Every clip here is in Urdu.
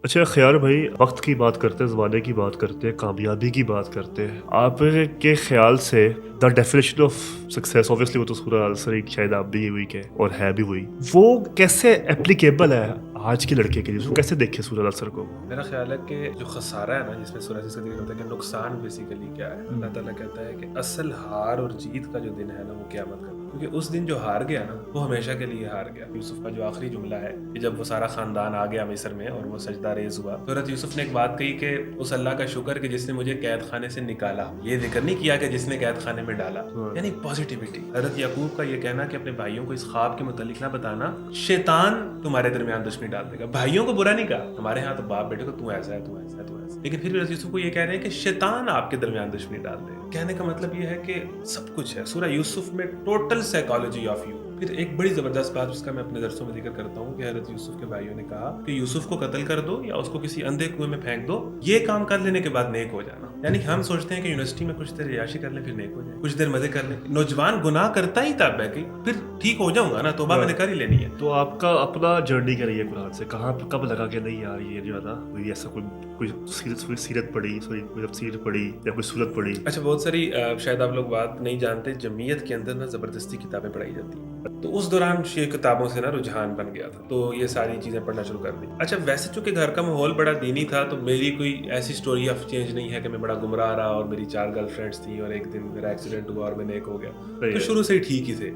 اچھا خیار بھائی، وقت کی بات کرتے ہیں، زمانے کی بات کرتے ہیں، کامیابی کی بات کرتے ہیں، آپ کے خیال سے the definition of success, obviously وہ تو سورہ السر شاید آپ بھی وہی کہ اور ہے بھی وہی، وہ کیسے اپلیکیبل ہے آج کے لڑکے کے لیے؟ اس کو کیسے دیکھے سورہ السر کو؟ میرا خیال ہے کہ جو خسارہ ہے نا، جس میں سورہ کا ذکر ہوتا ہے کہ نقصان بیسیکلی کیا ہے، اللہ تعالیٰ کہتا ہے کہ اصل ہار اور جیت کا جو دن ہے نا وہ قیامت کا، کیونکہ اس دن جو ہار گیا نا وہ ہمیشہ کے لیے ہار گیا۔ یوسف کا جو آخری جملہ ہے کہ جب وہ سارا خاندان آ گیا مصر میں اور وہ سجدہ ریز ہوا، تو حضرت یوسف نے ایک بات کہی کہ اس اللہ کا شکر کہ جس نے مجھے قید خانے سے نکالا، یہ ذکر نہیں کیا کہ جس نے قید خانے میں ڈالا، یعنی پازیٹیوٹی۔ حضرت یعقوب کا یہ کہنا کہ اپنے بھائیوں کو اس خواب کے متعلق نہ بتانا، شیطان تمہارے درمیان دشمنی ڈال دے گا۔ بھائیوں کو برا نہیں کہا، ہمارے ہاں تو باپ بیٹے کو تو ایسا ہے، تو ایسا ہے، تو ایسا ہے، لیکن پھر بھی حضرت یوسف کو یہ کہہ رہے ہیں کہ شیطان آپ کے درمیان دشمنی ڈال دے گا۔ کہنے کا مطلب یہ ہے کہ سب کچھ ہے سورہ یوسف میں، ٹوٹل سائیکالوجی آف یو۔ پھر ایک بڑی زبردست بات جس کا میں اپنے درسوں میں ذکر کرتا ہوں کہ حضرت یوسف کے بھائیوں نے کہا کہ یوسف کو قتل کر دو یا اس کو کسی اندھے کنویں میں پھینک دو، یہ کام کر لینے کے بعد نیک ہو جانا۔ یعنی ہم سوچتے ہیں کہ یونیورسٹی میں کچھ دیر عیاشی کر لیں پھر نیک ہو جائیں، کچھ دیر مزے کر لیں۔ نوجوان گناہ کرتا ہی تھا بیکی، پھر ٹھیک ہو جاؤں گا نا، توبہ میں نے کر ہی لینی ہے۔ تو آپ کا اپنا جرنی کیا رہی ہے قرآن سے؟ کہاں کب لگا کہ نہیں یار یہ جو ہے نا کوئی ایسا کوئی سیرت پڑھی، کوئی تفسیر پڑھی یا کوئی صورت پڑھی؟ اچھا، بہت ساری شاید آپ لوگ بات نہیں جانتے، جمعیت کے اندر نا زبردستی کتابیں پڑھائی جاتی ہیں، تو اس دوران یہ کتابوں سے نا رجحان بن گیا تھا، تو یہ ساری چیزیں پڑھنا شروع کر دی۔ اچھا، ویسے چونکہ گھر کا ماحول بڑا دینی تھا تو میری کوئی ایسی سٹوری آف چینج نہیں ہے کہ میں بڑا گمراہ رہا اور میری 4 گرل فرینڈس تھیں اور ایک دن میرا ایکسیڈنٹ ہوا اور میں نیک ہو گیا، تو شروع سے ہی ٹھیک ہی تھے۔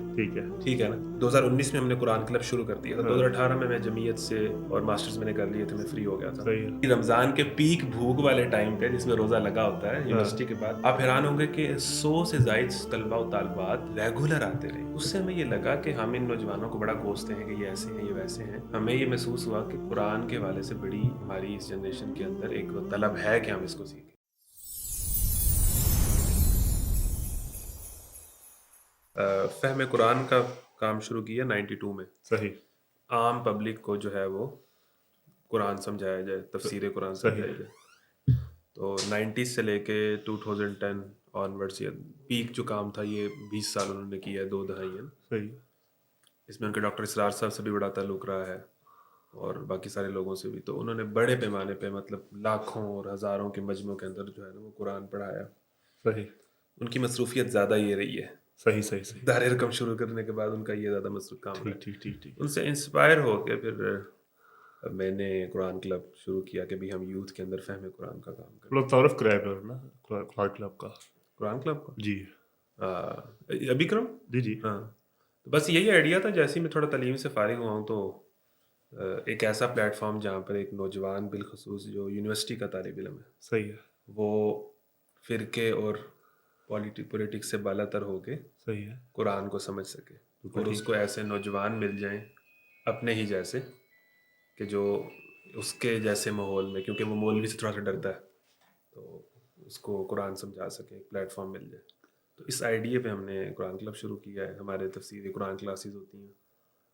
ٹھیک ہے نا، 2019 میں ہم نے قرآن کلب شروع کر دیا تھا، 2018 میں جمعیت سے اور ماسٹرز میں نے کر لیے تھے، میں فری ہو گیا تھا۔ رمضان کے پیک بھوک والے ٹائم پہ جس میں روزہ لگا ہوتا ہے یونیورسٹی کے بعد، آپ حیران ہوں گے کہ 100 سے زائد طلباء و طالبات ریگولر آتے رہے۔ اس سے ہمیں یہ لگا کہ ہم ان نوجوانوں کو بڑا کوستے ہیں کہ یہ ایسے ہیں، یہ ویسے ہیں۔ ہمیں یہ محسوس ہوا کہ قرآن کے حوالے سے بڑی ہماری اس جنریشن کے اندر ایک طلب ہے کہ ہم اس کو سیکھیں۔ فہم قرآن کا کام شروع کیا 92 میں۔ صحیح۔ عام پبلک کو جو ہے وہ قرآن سمجھایا جائے، تفسیر قرآن سمجھائی جائے، تو 90 سے لے کے 2010 آنورڈس، یا پیک جو کام تھا یہ 20 سال انہوں نے کیا ہے، 2 دہائیاں۔ صحیح۔ اس میں ان کے ڈاکٹر اسرار صاحب سے بھی بڑا تعلق رہا ہے اور باقی سارے لوگوں سے بھی، تو انہوں نے بڑے پیمانے پہ مطلب لاکھوں اور ہزاروں کے مجموعوں کے اندر جو ہے نا وہ قرآن پڑھایا۔ صحیح۔ ان کی مصروفیت زیادہ یہ رہی ہے، صحیح صحیح صحیح۔ دار رقم شروع کرنے کے بعد ان کا یہ زیادہ مصروف کام رہا ہے۔ ٹھیک ٹھیک ٹھیک۔ ان سے انسپائر ہو کے پھر میں نے قرآن کلب شروع کیا کہ بھی ہم یوتھ کے اندر فہم قرآن کا کام کریں۔ تھوڑا تعارف کرایا کرو نا قرآن کلب کا۔ قرآن کلب کا جی ابھی کروں؟ جی جی۔ ہاں، بس یہی آئیڈیا تھا، جیسے ہی میں تھوڑا تعلیم سے فارغ ہوا ہوں تو ایک ایسا پلیٹ فارم جہاں پر ایک نوجوان بالخصوص جو یونیورسٹی کا طالب علم ہے، صحیح ہے، وہ فرقے اور پولیٹکس سے بالا تر ہو کے صحیح ہے، قرآن کو سمجھ سکے، اور اس کو ایسے نوجوان مل جائیں اپنے ہی جیسے کہ جو اس کے جیسے ماحول میں، کیونکہ وہ مولوی سے تھوڑا سا ڈرتا ہے، تو اس کو قرآن سمجھا سکے، ایک پلیٹ فارم مل جائے۔ تو اس آئیڈیا پہ ہم نے قرآن کلب شروع کیا ہے۔ ہمارے تفسیری قرآن کلاسز ہوتی ہیں،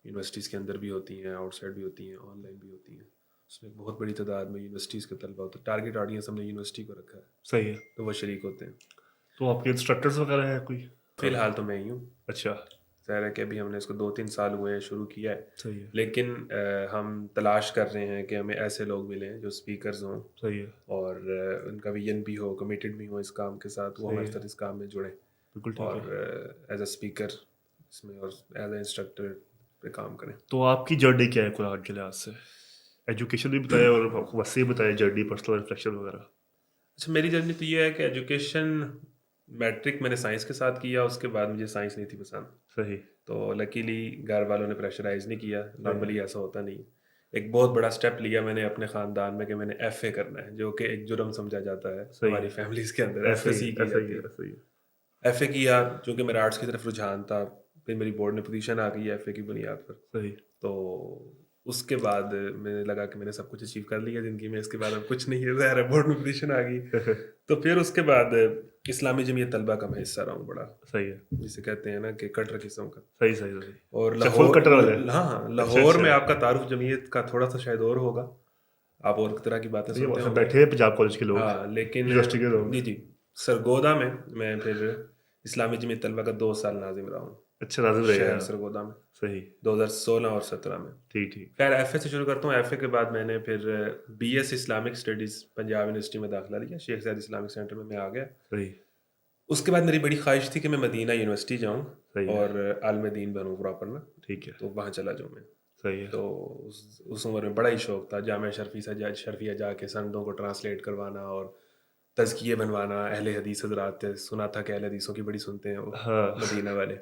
یونیورسٹیز کے اندر بھی ہوتی ہیں، آؤٹ سائڈ بھی ہوتی ہیں، آن لائن بھی ہوتی ہیں۔ اس میں ایک بہت بڑی تعداد میں یونیورسٹیز کے طلبہ ہوتے ہیں، ٹارگیٹ آڈینس ہم نے یونیورسٹی کو رکھا ہے، صحیح ہے۔ تو وہ شریک ہوتے ہیں۔ تو آپ کے انسٹرکٹرز وغیرہ ہیں کوئی؟ فی الحال تو میں ہی ہوں۔ اچھا، ظاہر ہے کہ ابھی ہم نے اس کو 2-3 سال ہوئے ہیں شروع کیا ہے، صحیح ہے، لیکن ہم تلاش کر رہے ہیں کہ ہمیں ایسے لوگ ملیں جو اسپیکرز ہوں صحیح ہے، اور ان کا ویژن بھی ہو، کمیٹڈ بھی ہو اس کام کے ساتھ، وہ ہمارے ساتھ اس کام میں جڑیں، بالکل ٹھیک اور ہے۔ ایز اے اسپیکر اس میں اور ایز اے انسٹرکٹر پہ کام کریں۔ تو آپ کی جرنی کیا ہے قرآن کے لحاظ سے؟ ایجوکیشن بھی بتائے اور وسیع بتائے، جرنی، پرسنل ریفلیکشن وغیرہ۔ اچھا، میری جرنی تو یہ ہے کہ ایجوکیشن، میٹرک میں نے سائنس کے ساتھ کیا، اس کے بعد مجھے سائنس نہیں تھی پسند، صحیح، تو لکیلی گھر والوں نے پریشرائز نہیں کیا، نارملی ایسا ہوتا نہیں۔ ایک بہت بڑا سٹیپ لیا میں نے اپنے خاندان میں کہ میں نے ایف اے کرنا ہے، جو کہ ایک جرم سمجھا جاتا ہے ہماری فیملیز کے اندر، ایف اے سی کی جاتی ہے۔ ایف اے کیا چونکہ میرا آرٹس کی طرف رجحان تھا، پھر میری بورڈ میں پوزیشن آ گئی ایف اے کی بنیاد پر، صحیح، تو اس کے بعد میں نے لگا کہ میں نے سب کچھ اچیو کر لیا زندگی میں، اس کے بعد اب کچھ نہیں ہے، ظاہر ہے بورڈ میں پوزیشن آ گئی۔ تو پھر اس کے بعد اسلامی جمعیت طلبہ کا میں حصہ رہا ہوں بڑا، صحیح ہے، جسے کہتے ہیں نا کہ کٹر قسم کا۔ صحیح صحیح صحیح۔ اور فل کٹر والے؟ ہاں، لاہور میں آپ کا تعارف جمعیت کا تھوڑا سا شاید اور ہوگا، آپ اور طرح کی باتیں سنتے ہوں گے، بیٹھے ہیں پنجاب کالج کے لوگ، ہاں، لیکن یونیورسٹی کے لوگ۔ جی جی، سرگودا میں پھر اسلامی جمعیت طلبہ کا 2 سال ناظم رہا ہوں۔ اچھا ناظم رہے شہر گا. سرگودا میں صحیح. 2016 اور 17 میں. ٹھیک ٹھیک. خیر ایف اے سے شروع کرتا ہوں. ایف اے کے بعد میں نے پھر B S Islamic studies Punjab university میں داخلہ لیا. شیخ زاید اسلامک سینٹر میں آ گیا. صحیح. اس کے بعد میری بڑی خواہش تھی کہ میں مدینہ یونیورسٹی جاؤں صحیح ہے. اور عالم دین بنوں پراپر نا. ٹھیک ہے. تو وہاں چلا جاؤں میں. صحیح ہے. تو اس عمر میں بڑا ہی شوق تھا جامعہ شرفیہ جا کے سندوں کو ٹرانسلیٹ کروانا اور تزکیے بنوانا. اہل حدیث حضرات تھے, سنا تھا کہ اہل حدیثوں کی بڑی سنتے ہیں وہ ہاں. مدینہ والے.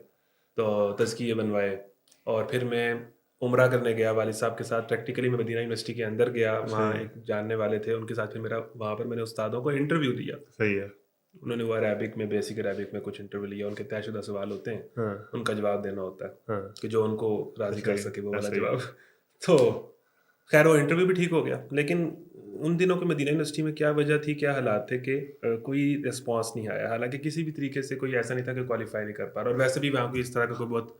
تو تزکیے بنوائے اور پھر میں عمرہ کرنے گیا والد صاحب کے ساتھ. پریکٹیکلی میں مدینہ یونیورسٹی کے اندر گیا, وہاں ایک جاننے والے تھے ان کے ساتھ. پھر میرا وہاں پر میں نے استادوں کو انٹرویو دیا. صحیح ہے. انہوں نے وہ عربک میں بیسک عربک میں کچھ انٹرویو لیا. ان کے طے شدہ سوال ہوتے ہیں, ہاں. ان کا جواب دینا ہوتا ہے ہاں. کہ جو ان کو راضی کر سکے وہ والا صحیح. جواب. تو خیر وہ انٹرویو بھی ٹھیک ہو گیا. لیکن ان دنوں کے مدینہ یونیورسٹی میں کیا وجہ تھی, کیا حالات تھے کہ کوئی رسپانس نہیں آیا. حالانکہ کسی بھی طریقے سے کوئی ایسا نہیں تھا کہ کوالیفائی نہیں کر پا رہا. اور ویسے بھی وہاں کوئی اس طرح کا کوئی بہت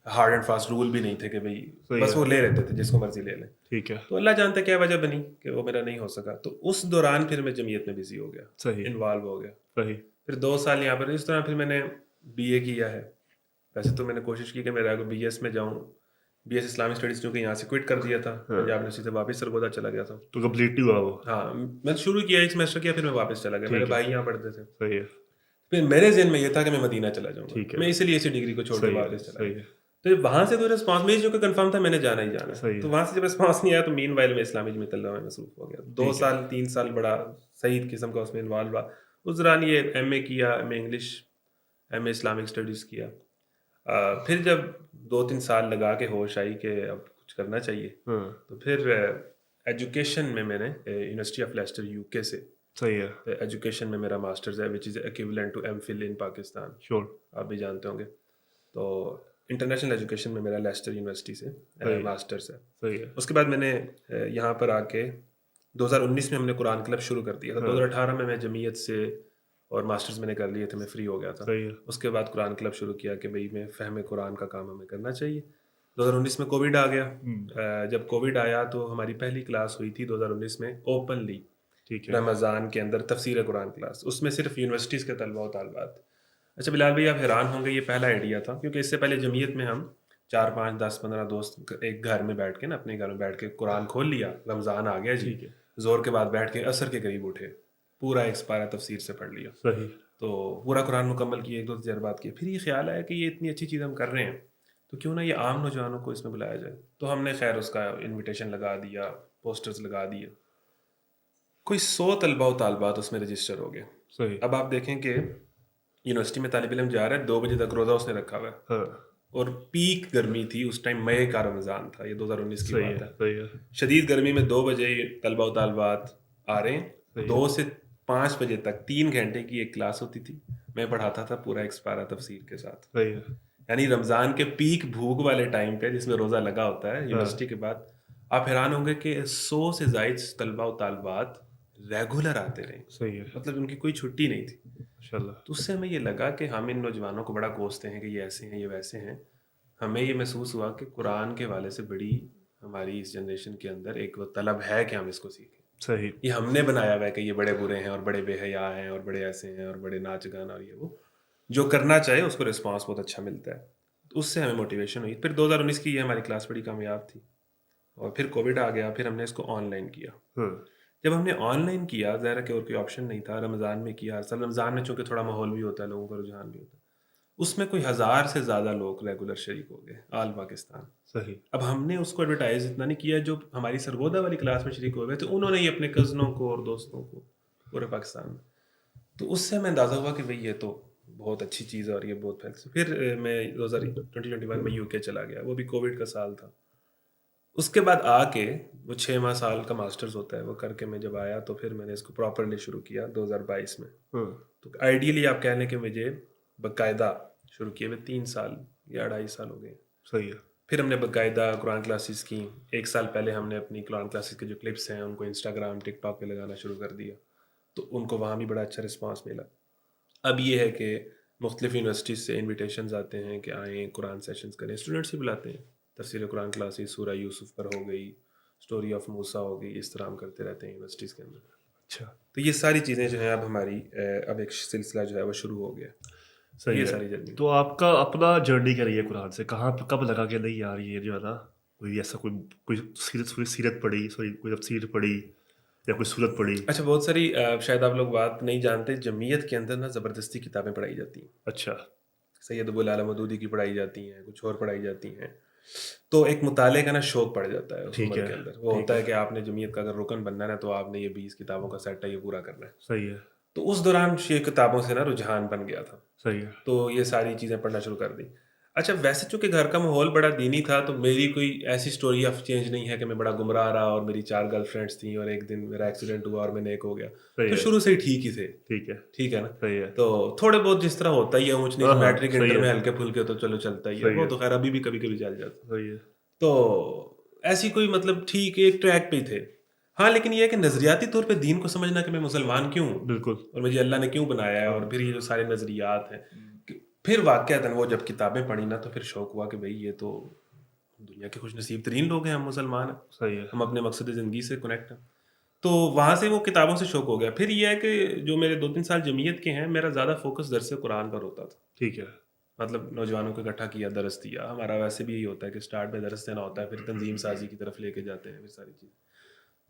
ہارڈ اینڈ فاسٹ رول بھی نہیں تھے کہ بھائی بس وہ لے لیتے تھے جس کو مرضی لے لیں. ٹھیک ہے. تو اللہ جانتا ہے کیا وجہ بنی کہ وہ میرا نہیں ہو سکا. تو اس دوران پھر میں جمعیت میں بزی ہو گیا, صحیح. انوالو ہو گیا. صحیح. پھر 2 سال یہاں پر. اس طرح پھر میں نے بی اے کیا ہے. ویسے تو میں نے کوشش کی کہ میں بی ایس میں جاؤں. بی ایس اسلامک اسٹڈیز چونکہ یہاں سے کوئٹ کر دیا تھا, پنجاب یونیورسٹی سے واپس سرگودا چلا گیا تھا. تو کمپلیٹ نہیں ہوا وہ. ہاں میں شروع کیا ایک سیمسٹر کیا, پھر میں واپس چلا گیا. میرے بھائی یہاں پڑھتے تھے. صحیح ہے. پھر میرے ذہن میں یہ تھا کہ میں مدینہ چلا جاؤں گا. ٹھیک ہے. میں اسی لیے اسی ڈگری کو چھوڑ کے واپس چلا صحیح گیا. ہے. تو وہاں سے کوئی رسپانس میری جو کہ کنفرم تھا میں نے جانا ہی جانا ہے. صحیح تو ہے. وہاں سے جب رسپانس نہیں آیا تو مین وائل میں اسلامی جمعیت اللہ میں مصروف ہو گیا. 2 سال 3 سال بڑا صحیح قسم کا اس میں انوالو ہوا. اس دوران یہ ایم اے کیا, M A English, M a Islamic studies کیا. پھر جب 2-3 سال لگا کے ہوش آئی کہ اب کچھ کرنا چاہیے, تو پھر ایجوکیشن میں نے یونیورسٹی آف لیسٹر یو کے سے صحیح ہے. ایجوکیشن میں میرا ماسٹرز ہے which is equivalent to M Phil in Pakistan. Sure. آپ بھی جانتے ہوں گے. تو انٹرنیشنل ایجوکیشن میں میرا لیسٹر یونیورسٹی سے ماسٹرز ہے. صحیح ہے. اس کے بعد میں نے یہاں پر آ کے 2019 میں ہم نے قرآن کلب شروع کر دیا تھا. 2018 میں جمعیت سے اور ماسٹرز میں نے کر لیے تھے, میں فری ہو گیا تھا. اس کے بعد قرآن کلب شروع کیا کہ بھئی میں فہم قرآن کا کام ہمیں کرنا چاہیے. 2019 میں کووڈ آ گیا. جب کووڈ آیا تو ہماری پہلی کلاس ہوئی تھی 2019 میں اوپنلی رمضان کے اندر, تفسیر قرآن کلاس. اس میں صرف یونیورسٹیز کے طلبہ و طالبات. اچھا بلال بھائی آپ حیران ہوں گے, یہ پہلا آئیڈیا تھا کیونکہ اس سے پہلے جمعیت میں ہم 4 5 10 15 دوست ایک گھر میں بیٹھ کے نا, اپنے گھر میں بیٹھ کے قرآن کھول لیا, رمضان آ گیا جی, زور کے بعد بیٹھ کے عصر کے قریب اٹھے, پورا ایک سپارہ تفسیر سے پڑھ لیا. صحیح. تو پورا قرآن مکمل کیے, 1-2 تجربات کیے. پھر یہ خیال آیا کہ یہ اتنی اچھی چیز ہم کر رہے ہیں تو کیوں نہ یہ عام نوجوانوں کو اس میں بلایا جائے. تو ہم نے خیر اس کا انویٹیشن لگا دیا, پوسٹرز لگا دیے. کوئی 100 طلبہ و طالبات اس میں رجسٹر ہو گئے. صحیح. اب آپ دیکھیں کہ یونیورسٹی میں طالب علم جا رہا ہے, 2 بجے تک روزہ اس نے رکھا ہوا ہے, اور پیک گرمی تھی اس ٹائم, مئی کا رمضان تھا, یہ 2019 کی بات ہے. صحیح ہے. شدید گرمی میں 2 بجے طلبہ و طالبات آ رہے ہیں. 2 سے 5 بجے تک 3 گھنٹے کی ایک کلاس ہوتی تھی. میں پڑھاتا تھا پورا ایک سپارہ تفسیر کے ساتھ. صحیح ہے. یعنی رمضان کے پیک بھوک والے ٹائم پہ جس میں روزہ لگا ہوتا ہے یونیورسٹی کے بعد, آپ حیران ہوں گے کہ 100 سے زائد طلبہ و طالبات ریگولر آتے رہے. صحیح ہے. مطلب ان کی کوئی چھٹی نہیں تھی. ماشاءاللہ. تو اس سے ہمیں یہ لگا کہ ہم ان نوجوانوں کو بڑا کوستے ہیں کہ یہ ایسے ہیں, یہ ویسے ہیں. ہمیں یہ محسوس ہوا کہ قرآن کے حوالے سے بڑی ہماری اس جنریشن کے اندر ایک وہ طلب ہے کہ ہم اس کو سیکھیں. صحیح. یہ ہم نے بنایا ہوا ہے کہ یہ بڑے برے ہیں اور بڑے بے حیا ہیں اور بڑے ایسے ہیں اور بڑے ناچ گانا, اور یہ وہ جو کرنا چاہے اس کو رسپانس بہت اچھا ملتا ہے. اس سے ہمیں موٹیویشن ہوئی. پھر 2019 کی یہ ہماری کلاس بڑی کامیاب تھی, اور پھر کووڈ آ گیا. پھر ہم نے اس کو آن لائن کیا. جب ہم نے آن لائن کیا, ظاہر ہے کہ اور کوئی آپشن نہیں تھا, رمضان میں کیا. اصل رمضان میں چونکہ تھوڑا ماحول بھی ہوتا ہے, لوگوں کا رجحان بھی ہوتا ہے. اس میں کوئی 1000 سے زیادہ لوگ ریگولر شریک ہو گئے آل پاکستان. صحیح. اب ہم نے اس کو ایڈورٹائز اتنا نہیں کیا. جو ہماری سرگودا والی کلاس میں شریک ہو گئے تو انہوں نے ہی اپنے کزنوں کو اور دوستوں کو پورے پاکستان میں. تو اس سے ہمیں اندازہ ہوا کہ بھئی یہ تو بہت اچھی چیز ہے اور یہ بہت پھیل. پھر میں 2021 میں یو کے چلا گیا, وہ بھی کووڈ کا سال تھا. اس کے بعد آ کے وہ 6 ماہ سال کا ماسٹرز ہوتا ہے, وہ کر کے میں جب آیا تو پھر میں نے اس کو پراپرلی شروع کیا 2022 میں. تو آئیڈیلی آپ کہہ لیں کہ مجھے باقاعدہ شروع کیے ہوئے 3 سال یا 2.5 سال ہو گئے. صحیح ہے. پھر ہم نے باقاعدہ قرآن کلاسز کی. 1 سال پہلے ہم نے اپنی قرآن کلاسز کے جو کلپس ہیں ان کو انسٹاگرام ٹک ٹاک پہ لگانا شروع کر دیا, تو ان کو وہاں بھی بڑا اچھا رسپانس ملا. اب یہ ہے کہ مختلف یونیورسٹیز سے انویٹیشنز آتے ہیں کہ آئیں قرآن سیشنز کریں. اسٹوڈنٹس ہی بلاتے ہیں. تفسیر قرآن کلاسز, سورہ یوسف پر ہو گئی, اسٹوری آف موسیٰ ہو گئی, اس طرح ہم کرتے رہتے ہیں یونیورسٹیز کے اندر. اچھا. تو یہ ساری چیزیں جو ہیں اب ہماری اب ایک سلسلہ جو ہے وہ شروع ہو گیا. صحیح یہ ہے. ساری جرنی. تو آپ کا اپنا جرنی کیا رہی ہے قرآن سے؟ کہاں کب لگا کہ نہیں یار یہ جو ہے نا کوئی ایسا کوئی سیرت پڑھی، سوری کوئی تفسیر پڑھی یا کوئی صورت پڑھی؟ اچھا، بہت ساری شاید آپ لوگ بات نہیں جانتے، جمعیت کے اندر نا زبردستی کتابیں پڑھائی جاتی ہیں. اچھا. سید ابو العالی مودودی کی پڑھائی جاتی ہیں، کچھ اور پڑھائی جاتی ہیں. تو ایک مطالعے کا نا شوق پڑ جاتا ہے اس ٹھیک عمر ہے. کے اندر. وہ ہوتا ہے کہ آپ نے جمعیت کا اگر رکن بننا ہے تو آپ نے یہ 20 کتابوں کا سیٹ ہے، یہ پورا کرنا ہے. صحیح ہے. تو اس دوران یہ کتابوں سے نا رجحان بن گیا تھا، صحیح ہے. تو یہ ساری چیزیں پڑھنا شروع کر دی. اچھا، ویسے چونکہ گھر کا ماحول بڑا دینی تھا تو میری کوئی ایسی سٹوری آف چینج نہیں ہے کہ میں بڑا گمراہ رہا اور میری 4 گرل فرینڈس تھیں اور ایک دن میرا ایکسیڈنٹ ہوا اور میں نیک ہو گیا. صحیح تو ہے. شروع سے ہی ٹھیک ہی تھے. ٹھیک ہے. ٹھیک ہے نا. صحیح ہے. تو تھوڑے بہت جس طرح ہوتا ہی ہے اونچ نیچ ہاں ہاں. میٹرک صحیح انٹر ہے. میں ہلکے پھلکے تو چلو چلتا ہی ہے، صحیح وہ ہے. تو خیر ابھی بھی کبھی کبھی چل جاتا. صحیح ہے. تو ایسی کوئی مطلب ٹھیک ایک ٹریک پہ ہی تھے. ہاں، لیکن یہ ہے کہ نظریاتی طور پہ دین کو سمجھنا کہ میں مسلمان کیوں ہوں بالکل. اور مجھے اللہ نے کیوں بنایا ہے، اور پھر یہ جو سارے نظریات ہیں، پھر واقعتاً وہ جب کتابیں پڑھی نا تو پھر شوق ہوا کہ بھئی یہ تو دنیا کے خوش نصیب ترین لوگ ہیں، ہم مسلمان ہیں، صحیح ہے. ہم اپنے مقصد زندگی سے کنیکٹ ہیں. تو وہاں سے وہ کتابوں سے شوق ہو گیا. پھر یہ ہے کہ جو میرے 2-3 سال جمعیت کے ہیں، میرا زیادہ فوکس درس قرآن پر ہوتا تھا. ٹھیک ہے. مطلب نوجوانوں کو اکٹھا کیا، درس دیا. ہمارا ویسے بھی یہی ہوتا ہے کہ سٹارٹ میں درس دینا ہوتا ہے، پھر تنظیم سازی کی طرف لے کے جاتے ہیں، پھر ساری چیز.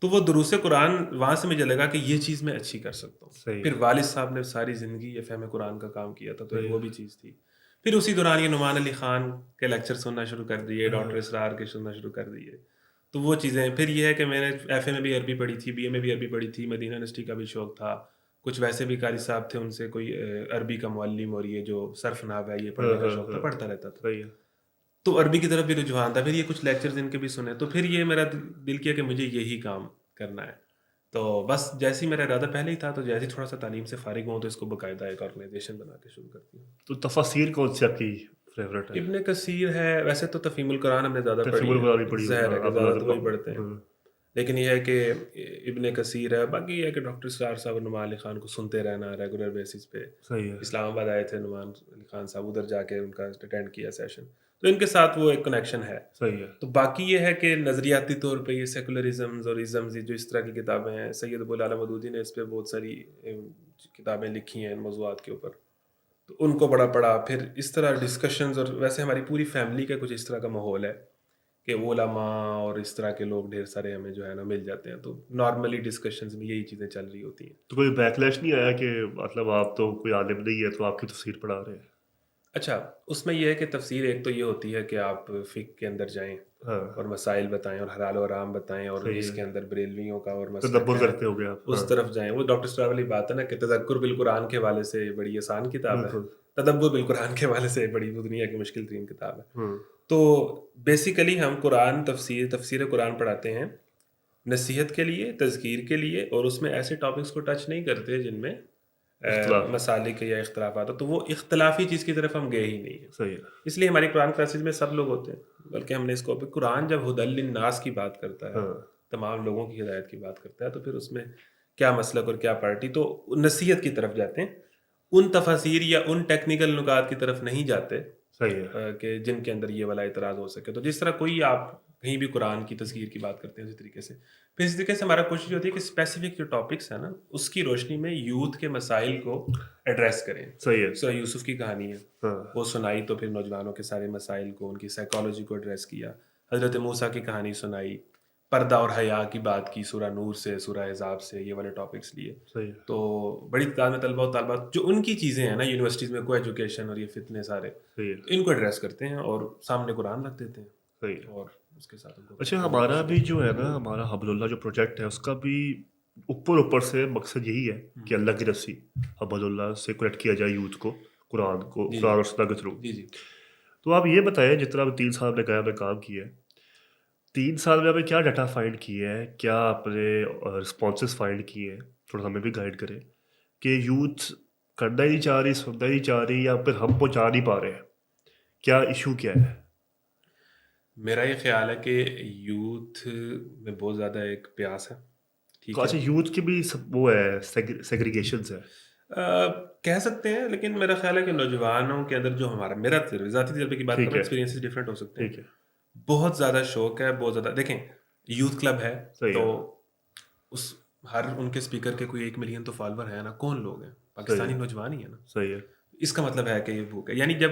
تو وہ دروس قرآن وہاں سے مجھے لگا کہ یہ چیز میں اچھی کر سکتا ہوں. صحیح پھر ہے. والد صاحب نے ساری زندگی یہ فہم قرآن کا کام کیا تھا، تو صحیح وہ ہے. بھی چیز تھی. پھر اسی دوران یہ نعمان علی خان کے لیکچر سننا شروع کر دیے، ہاں. ڈاکٹر اسرار کے سننا شروع کر دیے. تو وہ چیزیں. پھر یہ ہے کہ میں نے ایف اے میں بھی عربی پڑھی تھی، بی اے میں بھی عربی پڑھی تھی، مدینہ یونیورسٹی کا بھی شوق تھا. کچھ ویسے بھی قاری صاحب تھے، ان سے کوئی عربی کا معلم اور یہ جو صرف نحو ہے یہ پڑھنے کا شوق تھا، پڑھتا رہتا تھا. صحیح ہے. تو عربی کی طرف بھی رجحان تھا. پھر یہ کچھ لیکچرز ان کے بھی سنے، تو پھر یہ میرا دل کیا کہ مجھے یہی کام کرنا ہے. تو بس جیسے ہی میرا ارادہ پہلے ہی تھا، تو جیسے ہی تھوڑا سا تعلیم سے فارغ ہوں تو اس کو باقاعدہ ایک آرگنائزیشن بنا کے شروع کرتی ہوں. تو تفاسیر کون سی آپ کی فیوریٹ ہے؟ ابن کثیر ہے. ویسے تو تفہیم القرآن ہم نے زیادہ تفہیم پڑھی القرآن بھی ہے، پڑھی ظاہر ہے ہوگی کہ آپ زیادہ تو وہی لوگ. پڑھتے ہیں. لیکن یہ ہے کہ ابن کثیر ہے. باقی یہ ہے کہ ڈاکٹر اسرار صاحب اور نعمان علی خان کو سنتے رہنا ریگولر بیسس پہ. صحیح ہے. اسلام آباد آئے تھے نعمان علی خان صاحب، ادھر جا کے ان کا اٹینڈ کیا سیشن، تو ان کے ساتھ وہ ایک کنیکشن ہے. صحیح ہے. تو باقی یہ ہے کہ نظریاتی طور پہ یہ سیکولرزمز اور ازمز جو اس طرح کی کتابیں ہیں، سید ابو العالی مودودی نے اس پہ بہت ساری کتابیں لکھی ہیں ان موضوعات کے اوپر، تو ان کو بڑا پڑھا. پھر اس طرح ڈسکشنز، اور ویسے ہماری پوری فیملی کا کچھ اس طرح کا ماحول ہے کہ علماء اور اس طرح کے لوگ ڈھیر سارے ہمیں جو ہے نا مل جاتے ہیں، تو نارملی ڈسکشنز میں یہی چیزیں چل رہی ہوتی ہیں. تو کوئی بیکلیش نہیں آیا کہ مطلب آپ تو کوئی عالم نہیں ہے تو آپ کی تفسیر پڑھا رہے ہیں؟ اچھا، اس میں یہ ہے کہ تفسیر ایک تو یہ ہوتی ہے کہ آپ فقہ کے اندر جائیں ہاں. اور مسائل بتائیں اور حلال و حرام بتائیں، اور صحیح اس ہے. کے اندر بریلویوں کا اور مسلک تدبر ہے کرتے ہو گے آپ. اس طرف جائیں. وہ ڈاکٹر اسرار والی بات ہے نا کہ تذکر بالقرآن کے حوالے سے بڑی آسان کتاب ہے، بالکل. تدبر بالقرآن کے حوالے سے بڑی دنیا کی مشکل ترین کتاب ہے. ہوں. تو بیسیکلی ہم قرآن تفسیر قرآن پڑھاتے ہیں نصیحت کے لیے، تذکیر کے لیے، اور اس میں ایسے ٹاپکس کو ٹچ نہیں کرتے جن میں اختلاف. مسالک یا اختلافات ہو. تو وہ اختلافی چیز کی طرف ہم گئے ہی نہیں ہیں. صحیح ہے. اس لیے ہماری قرآن کلاسز میں سب لوگ ہوتے ہیں، بلکہ ہم نے اس کو قرآن جب ہدی للناس کی بات کرتا ہے، ہاں. تمام لوگوں کی ہدایت کی بات کرتا ہے، تو پھر اس میں کیا مسلک اور کیا پارٹی، تو نصیحت کی طرف جاتے ہیں. ان تفاسیر یا ان ٹیکنیکل نکات کی طرف نہیں جاتے صحیح ہے. کہ جن کے اندر یہ والا اعتراض ہو سکے. تو جس طرح کوئی آپ کہیں بھی قرآن کی تذکیر کی بات کرتے ہیں اسی طریقے سے، پھر اسی طریقے سے ہمارا کوشش ہوتی ہے کہ اسپیسیفک جو ٹاپکس ہیں نا اس کی روشنی میں یوتھ کے مسائل کو ایڈریس کریں. صحیح ہے. سورہ یوسف کی کہانی ہے، ہاں. وہ سنائی، تو پھر نوجوانوں کے سارے مسائل کو، ان کی سائیکالوجی کو ایڈریس کیا. حضرت موسیٰ کی کہانی سنائی، پردہ اور حیا کی بات کی، سورہ نور سے، سورہ احزاب سے، یہ والے ٹاپکس لیے. صحیح ہے. تو بڑی تعداد میں طلبہ و طالبات جو ان کی چیزیں ہیں نا یونیورسٹیز میں، کو ایجوکیشن اور یہ فتنے سارے، صحیح ہے. ان کو ایڈریس کرتے ہیں اور سامنے قرآن رکھ دیتے ہیں، صحیح ہے. اور اس کے ساتھ ان کو. اچھا، ہمارا بھی جو ہے نا، ہمارا حبل اللہ جو پروجیکٹ ہے، اس کا بھی اوپر سے مقصد یہی ہے کہ اللہ کی رسی حبل اللہ سے کنیکٹ کیا جائے یوتھ کو قرآن اور سنت کے تھرو. جی جی. تو آپ یہ بتائیں، جتنا بھی 3 سال میں گیا میں کام کیا ہے، 3 سال میں آپ نے کیا ڈیٹا فائنڈ کیا ہے، کیا آپ نے رسپانسز فائنڈ کیے ہیں، تھوڑا ہمیں بھی گائڈ کریں کہ یوتھ کرنا ہی نہیں چاہ رہی، سننا ہی نہیں چاہ رہی، یا پھر ہم پہنچا نہیں پا رہے ہیں، کیا ایشو کیا ہے؟ میرا یہ خیال ہے کہ یوتھ میں بہت زیادہ ایک پیاس ہے. ٹھیک اچھا، ہے، یوتھ کی بھی وہ ہے، سیگریگیشنز ہے. کہہ سکتے ہیں، لیکن میرا خیال ہے کہ نوجوانوں کے اندر جو میرا ذاتی تجربے کی بات کروں، ایکسپیرینسز ڈفرینٹ ہو سکتے ہیں. بہت زیادہ شوق ہے، بہت زیادہ. دیکھیں، یوتھ کلب ہے تو اس ان کے اسپیکر کے کوئی 1 ملین تو فالوور ہیں نا، کون لوگ ہیں؟ پاکستانی نوجوان ہی ہے نا. صحیح ہے. اس کا مطلب ہے کہ یہ بھوک ہے. یعنی جب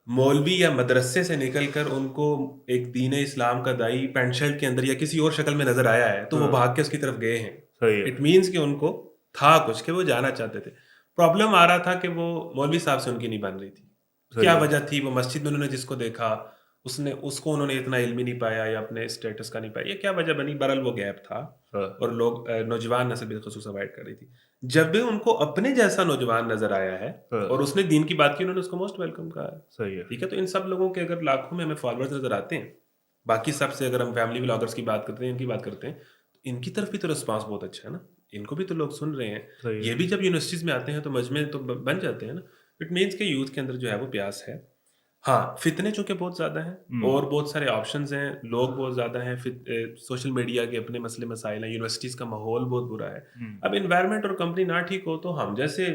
مولوی یا مدرسے سے نکل کر ان کو ایک دین اسلام کا دائی پینٹ شرٹ کے اندر یا کسی اور شکل میں نظر آیا ہے تو وہ بھاگ کے اس کی طرف گئے ہیں. صحیح ہے. اٹ مینس کہ ان کو تھا کچھ کہ وہ جانا چاہتے تھے. پرابلم آ رہا تھا کہ وہ مولوی صاحب سے ان کی نہیں بن رہی تھی. کیا وجہ تھی؟ وہ مسجد میں انہوں نے جس کو دیکھا اس کو انہوں نے اتنا علم ہی نہیں پایا یا اپنے اسٹیٹس کا نہیں پایا. یہ کیا وجہ بنی؟ بہرحال وہ گیپ تھا اور لوگ نوجوان نسل بالخصوص اوائڈ کر رہی تھی. جب بھی ان کو اپنے جیسا نوجوان نظر آیا ہے اور اس نے دین کی بات کی انہوں نے اس کو موسٹ ویلکم کہا ہے. صحیح ہے. ٹھیک ہے. تو ان سب لوگوں کے اگر لاکھوں میں ہمیں فالوورز نظر آتے ہیں, باقی سب سے اگر ہم فیملی بلاگرز کی بات کرتے ہیں, ان کی بات کرتے ہیں, تو ان کی طرف بھی تو رسپانس بہت اچھا ہے نا. ان کو بھی تو لوگ سن رہے ہیں. یہ بھی جب یونیورسٹیز میں آتے ہیں تو مجمع تو بن جاتے ہیں نا. اٹ مینس کہ یوتھ کے اندر جو ہے وہ پیاس ہے. ہاں, فتنے چونکہ بہت زیادہ ہیں اور بہت سارے آپشنز ہیں, لوگ بہت زیادہ ہیں, سوشل میڈیا کے اپنے مسئلے مسائل ہیں, یونیورسٹیز کا ماحول بہت برا ہے. اب انوائرمنٹ اور کمپنی نہ ٹھیک ہو تو ہم جیسے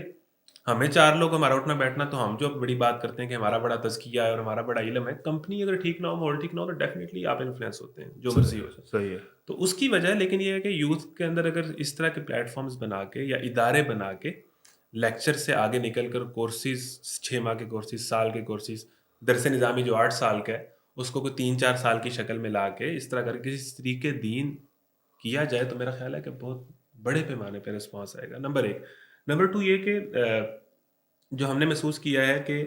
ہمیں چار لوگ ہمارا اٹھنا بیٹھنا تو ہم جو بڑی بات کرتے ہیں کہ ہمارا بڑا تزکیہ ہے اور ہمارا بڑا علم ہے, کمپنی اگر ٹھیک نہ ہو, ماحول ٹھیک نہ ہو, تو ڈیفینیٹلی آپ انفلوئنس ہوتے ہیں جو مرضی ہو. صحیح ہے. تو اس کی وجہ لیکن یہ ہے کہ یوتھ کے اندر اگر اس طرح کے پلیٹ فارمز بنا کے یا ادارے بنا کے لیکچر سے آگے نکل کر کورسز, 6 ماہ کے کورسز, سال کے کورسز, درس نظامی جو 8 سال کا ہے اس کو کوئی 3-4 سال کی شکل میں لا کے اس طرح کر کے کسی طریقے دین کیا جائے تو میرا خیال ہے کہ بہت بڑے پیمانے پہ رسپانس آئے گا. نمبر 1. نمبر 2 یہ کہ جو ہم نے محسوس کیا ہے کہ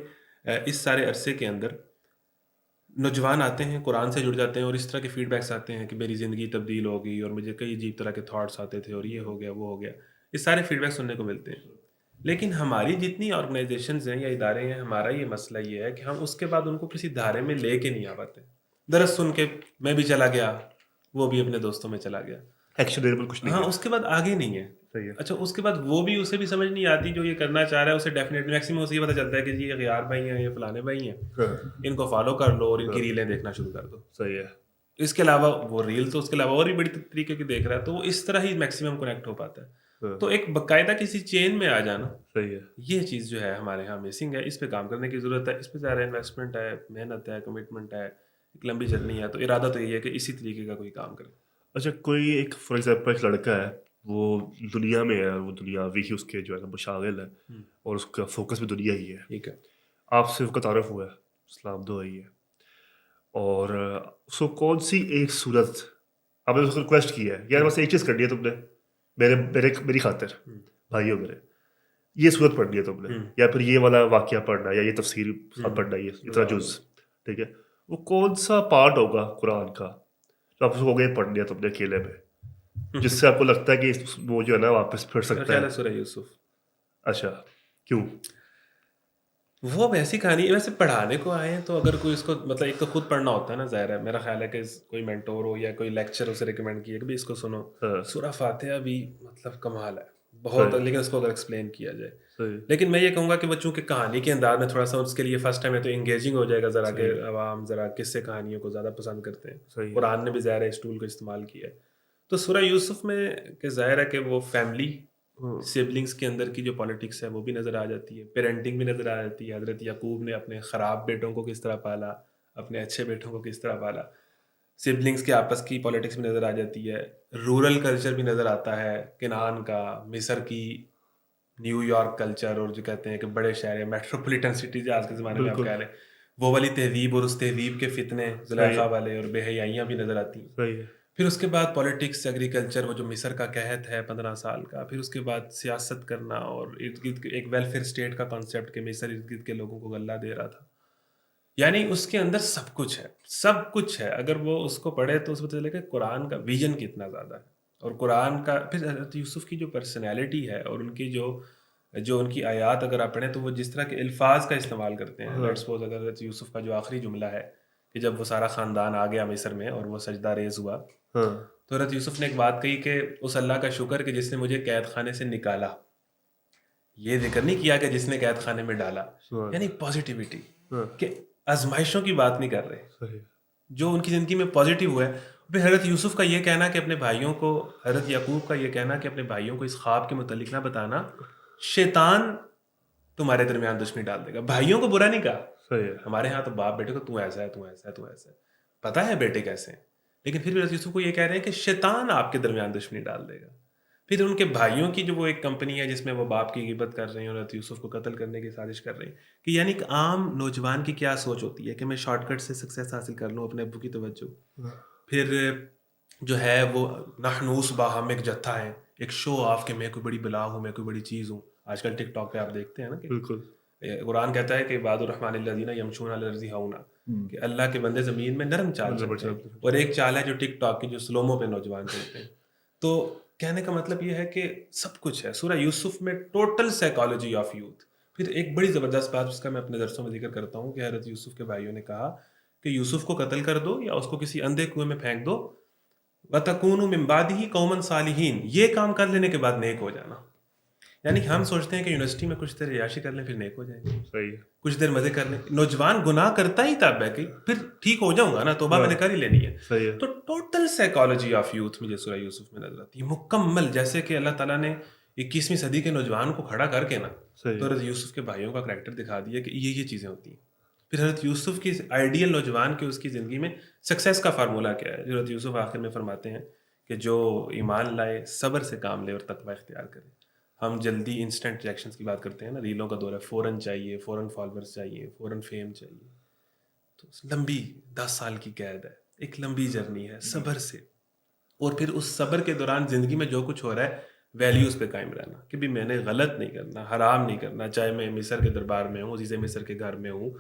اس سارے عرصے کے اندر نوجوان آتے ہیں, قرآن سے جڑ جاتے ہیں اور اس طرح کے فیڈ بیکس آتے ہیں کہ میری زندگی تبدیل ہو گئی اور مجھے کئی عجیب طرح کے تھاٹس آتے تھے اور یہ ہو گیا وہ ہو گیا. یہ سارے فیڈ بیک سننے کو ملتے ہیں. لیکن ہماری جتنی آرگنائزیشنز ہیں یا ادارے ہیں, ہمارا یہ مسئلہ یہ ہے کہ ہم اس کے بعد ان کو کسی دھارے میں لے کے نہیں آ پاتے. درس سن کے میں بھی چلا گیا, وہ بھی اپنے دوستوں میں چلا گیا, ایکشنیبل کچھ نہیں. ہاں, اس کے بعد آگے نہیں ہے. اچھا, اس کے بعد وہ بھی اسے بھی سمجھ نہیں آتی جو یہ کرنا چاہ رہا ہے. اسے ڈیفینیٹلی میکسیمم اسے یہ پتہ چلتا ہے کہ جی یہ غیار بھائی ہیں, یہ فلانے بھائی ہیں, ان کو فالو کر لو اور ان کی ریلیں دیکھنا شروع کر دو. صحیح ہے. اس کے علاوہ وہ ریل تو اس کے علاوہ اور بھی بڑی طریقے کی دیکھ رہا ہے, تو وہ اس طرح ہی میکسیمم کنیکٹ ہو پاتا ہے. تو ایک باقاعدہ کسی چین میں آ جانا, صحیح ہے, یہ چیز جو ہے ہمارے یہاں مسنگ ہے. اس پہ کام کرنے کی ضرورت ہے. اس پہ ظاہر انویسٹمنٹ ہے, محنت ہے, کمٹمنٹ ہے, ایک لمبی جرنی ہے. تو ارادہ تو یہ ہے کہ اسی طریقے کا کوئی کام کرے. اچھا, کوئی ایک فار ایگزامپل ایک لڑکا ہے, وہ دنیا میں ہے, وہ دنیاوی ہی اس کے جو ہے نا مشاغل ہے اور اس کا فوکس بھی دنیا ہی ہے. ٹھیک ہے, آپ سے اس کا تعارف ہوا ہے, اسلام دو ہی ہے, اور اس کو کون سی ایک صورت آپ نے اس کو ریکویسٹ کی ہے, یار بس ایک چیز کرنی ہے تم نے میری خاطر, بھائیوں میرے, یہ صورت پڑھنی ہے تم نے, یا پھر یہ والا واقعہ پڑھنا ہے, یا یہ تفسیر پڑھنا ہے, یہ اتنا جز, ٹھیک ہے, وہ کون سا پارٹ ہوگا قرآن کا جو آپ کو گئے پڑھنی ہے تم نے اکیلے میں, جس سے آپ کو لگتا ہے کہ وہ جو ہے نا واپس پھر سکتا ہے؟ سورہ یوسف. اچھا, کیوں؟ وہ ویسی کہانی, ویسے پڑھانے کو آئے ہیں تو اگر کوئی اس کو مطلب ایک تو خود پڑھنا ہوتا ہے نا, ظاہر ہے. میرا خیال ہے کہ کوئی مینٹور ہو یا کوئی لیکچر اسے ریکمینڈ کیے کہ بھی اس کو سنو. سورہ فاتحہ بھی مطلب کمال ہے بہت, لیکن اس کو اگر ایکسپلین کیا جائے. لیکن میں یہ کہوں گا کہ وہ چونکہ کہانی کے انداز میں تھوڑا سا اس کے لیے فرسٹ ٹائم ہے تو انگیجنگ ہو جائے گا ذرا, کہ عوام ذرا کس سے کہانیوں کو زیادہ پسند کرتے ہیں. قرآن نے بھی ظاہر ہے اس ٹول کو استعمال کیا ہے. تو سورہ یوسف میں کہ ظاہر ہے کہ وہ فیملی سبلنگس کے اندر کی جو پالیٹکس ہے وہ بھی نظر آ جاتی ہے, پیرنٹنگ بھی نظر آ جاتی ہے. حضرت یعقوب نے اپنے خراب بیٹوں کو کس طرح پالا, اپنے اچھے بیٹوں کو کس طرح پالا. سبلنگس کے آپس کی پالیٹکس بھی نظر آ جاتی ہے. رورل کلچر بھی نظر آتا ہے, کنعان کا, مصر کی, نیو یارک کلچر, اور جو کہتے ہیں کہ بڑے شہر میٹروپولیٹن سٹیز آج کے زمانے میں آپ کہہ لیں, وہ والی تہذیب اور اس تہذیب کے فتنے زلیخا والے اور بے حیائیاں بھی نظر آتی ہیں. پھر اس کے بعد پولیٹکس, ایگریکلچر, وہ جو مصر کا قحط ہے 15 سال کا. پھر اس کے بعد سیاست کرنا اور ارد گرد ایک ویلفیئر اسٹیٹ کا کانسیپٹ کہ مصر ارد گرد کے لوگوں کو غلہ دے رہا تھا. یعنی اس کے اندر سب کچھ ہے, سب کچھ ہے. اگر وہ اس کو پڑھے تو اس کو چلے کہ قرآن کا ویژن کتنا زیادہ ہے, اور قرآن کا پھر حضرت یوسف کی جو پرسنالٹی ہے اور ان کی جو ان کی آیات اگر آپ پڑھیں تو وہ جس طرح کے الفاظ کا استعمال کرتے ہیں. لیٹس سپوز اگر حضرت یوسف کا جو آخری جملہ ہے کہ جب وہ سارا خاندان آ گیا مصر میں اور وہ سجدہ ریز ہوا, تو حضرت یوسف نے ایک بات کہی کہ اس اللہ کا شکر کہ جس نے مجھے قید خانے سے نکالا. یہ ذکر نہیں کیا کہ جس نے قید خانے میں ڈالا, یعنی پازیٹیوٹی, کہ آزمائشوں کی بات نہیں کر رہے, جو ان کی زندگی میں پازیٹیو ہوا ہے. پھر حضرت یوسف کا یہ کہنا کہ اپنے بھائیوں کو, حضرت یعقوب کا یہ کہنا کہ اپنے بھائیوں کو اس خواب کے متعلق نہ بتانا, شیطان تمہارے درمیان دشمنی ڈال دے گا. بھائیوں کو برا نہیں کہا, ہمارے ہاں تو باپ بیٹے کو تو ایسا ہے, تو ایسا ہے, تو ایسا ہے, پتہ ہے بیٹے کیسے ہیں, لیکن پھر حضرت یوسف کو یہ کہہ رہے ہیں کہ شیطان آپ کے درمیان دشمنی ڈال دے گا. پھر ان کے بھائیوں کی جو وہ ایک کمپنی ہے جس میں وہ باپ کی غیبت کر رہے ہیں اور حضرت یوسف کو قتل کرنے کی سازش کر رہے ہیں، کہ یعنی ایک عام نوجوان کی کیا سوچ ہوتی ہے کہ میں شارٹ کٹ سے سکسیس حاصل کر لوں اپنے ابو کی توجہ. پھر جو ہے وہ نحنوس باہم ایک جتھا ہے، ایک شو آف کہ میں کوئی بڑی بلا ہوں، میں کوئی بڑی چیز ہوں. آج کل ٹک ٹاک پہ آپ دیکھتے ہیں نا کہ بالکل قرآن کہتا ہے کہ عباد الرحمن الذین یمشون علی الارض ہونا، کہ اللہ کے بندے زمین میں نرم چال چلتے ہیں. اور ایک چال ہے جو ٹک ٹاک کی جو سلومو پہ نوجوان چلتے ہیں. تو کہنے کا مطلب یہ ہے کہ سب کچھ ہے سورہ یوسف میں، ٹوٹل سائیکالوجی آف یوتھ. پھر ایک بڑی زبردست بات جس کا میں اپنے درسوں میں ذکر کرتا ہوں کہ حضرت یوسف کے بھائیوں نے کہا کہ یوسف کو قتل کر دو یا اس کو کسی اندھے کنویں میں پھینک دو، وَتَكُونُوا مِن بَعْدِهِ قَوْمًا صَالِحِينَ، یہ کام کر لینے کے بعد نیک ہو جانا. یعنی کہ ہم سوچتے ہیں کہ یونیورسٹی میں کچھ دیر عیاشی کر لیں پھر نیک ہو جائیں گے، صحیح ہے. کچھ دیر مزے کر لیں. نوجوان گناہ کرتا ہی تھا بہ کے، پھر ٹھیک ہو جاؤں گا نا، توبہ میں نے کر ہی لینی ہے. صحیح ہے. تو ٹوٹل سائیکالوجی آف یوتھ مجھے سورہ یوسف میں نظر آتی ہے مکمل، جیسے کہ اللہ تعالیٰ نے 21ویں صدی کے نوجوان کو کھڑا کر کے نا صحیح. تو حضرت یوسف کے بھائیوں کا کریکٹر دکھا دیا کہ یہ چیزیں ہوتی ہیں. پھر حضرت یوسف کی آئیڈیل نوجوان کے اس کی زندگی میں سکسیس کا فارمولہ کیا ہے. حضرت یوسف آخر میں فرماتے ہیں کہ جو ایمان لائے، صبر سے کام لے اور تقوی اختیار کرے. ہم جلدی انسٹنٹ ریئیکشنز کی بات کرتے ہیں نا، ریلوں کا دور ہے، فوراً چاہیے، فوراً فالوورز چاہیے، فوراً فیم چاہیے. تو لمبی 10 سال کی قید ہے، ایک لمبی جرنی ہے صبر سے. اور پھر اس صبر کے دوران زندگی میں جو کچھ ہو رہا ہے ویلیوز پہ قائم رہنا کہ بھی میں نے غلط نہیں کرنا، حرام نہیں کرنا، چاہے میں مصر کے دربار میں ہوں، عزیز مصر کے گھر میں ہوں،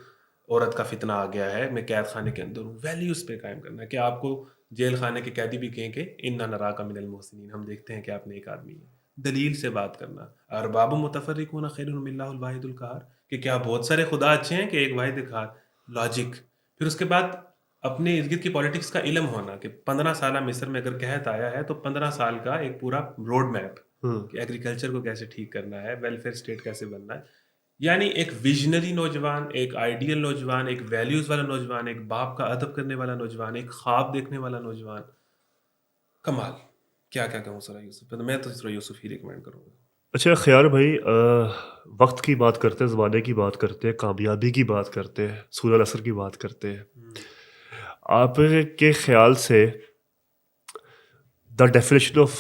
عورت کا فتنہ آ گیا ہے، میں قید خانے کے اندر ہوں. ویلیوز پہ قائم کرنا کہ آپ کو جیل خانے کے قیدی بھی کہیں کہ انا نراک من المحسنین، ہم دیکھتے ہیں کہ آپ نیک آدمی ہیں. دلیل سے بات کرنا. ارباب متفرقون خیر من اللہ الواحد القہار، کہ کیا بہت سارے خدا اچھے ہیں کہ ایک واحد قہار. لاجک. پھر اس کے بعد اپنے ارد گرد کی پالیٹکس کا علم ہونا کہ 15 سالہ مصر میں اگر قحط آیا ہے تو 15 سال کا ایک پورا روڈ میپ کہ ایگریکلچر کو کیسے ٹھیک کرنا ہے، ویلفیئر اسٹیٹ کیسے بننا ہے. یعنی ایک ویژنری نوجوان، ایک آئیڈیل نوجوان، ایک ویلیوز والا نوجوان، ایک باپ کا ادب کرنے والا نوجوان، ایک خواب دیکھنے والا نوجوان. کمال. کیا کہوں سورہ یوسف پہ، تو میں تو سورہ یوسف ہی ریکمینڈ کروں گا. اچھا خیال بھائی، وقت کی بات کرتے ہیں، زمانے کی بات کرتے ہیں، کامیابی کی بات کرتے ہیں، سورہ العصر کی بات کرتے ہیں. آپ کے خیال سے the definition of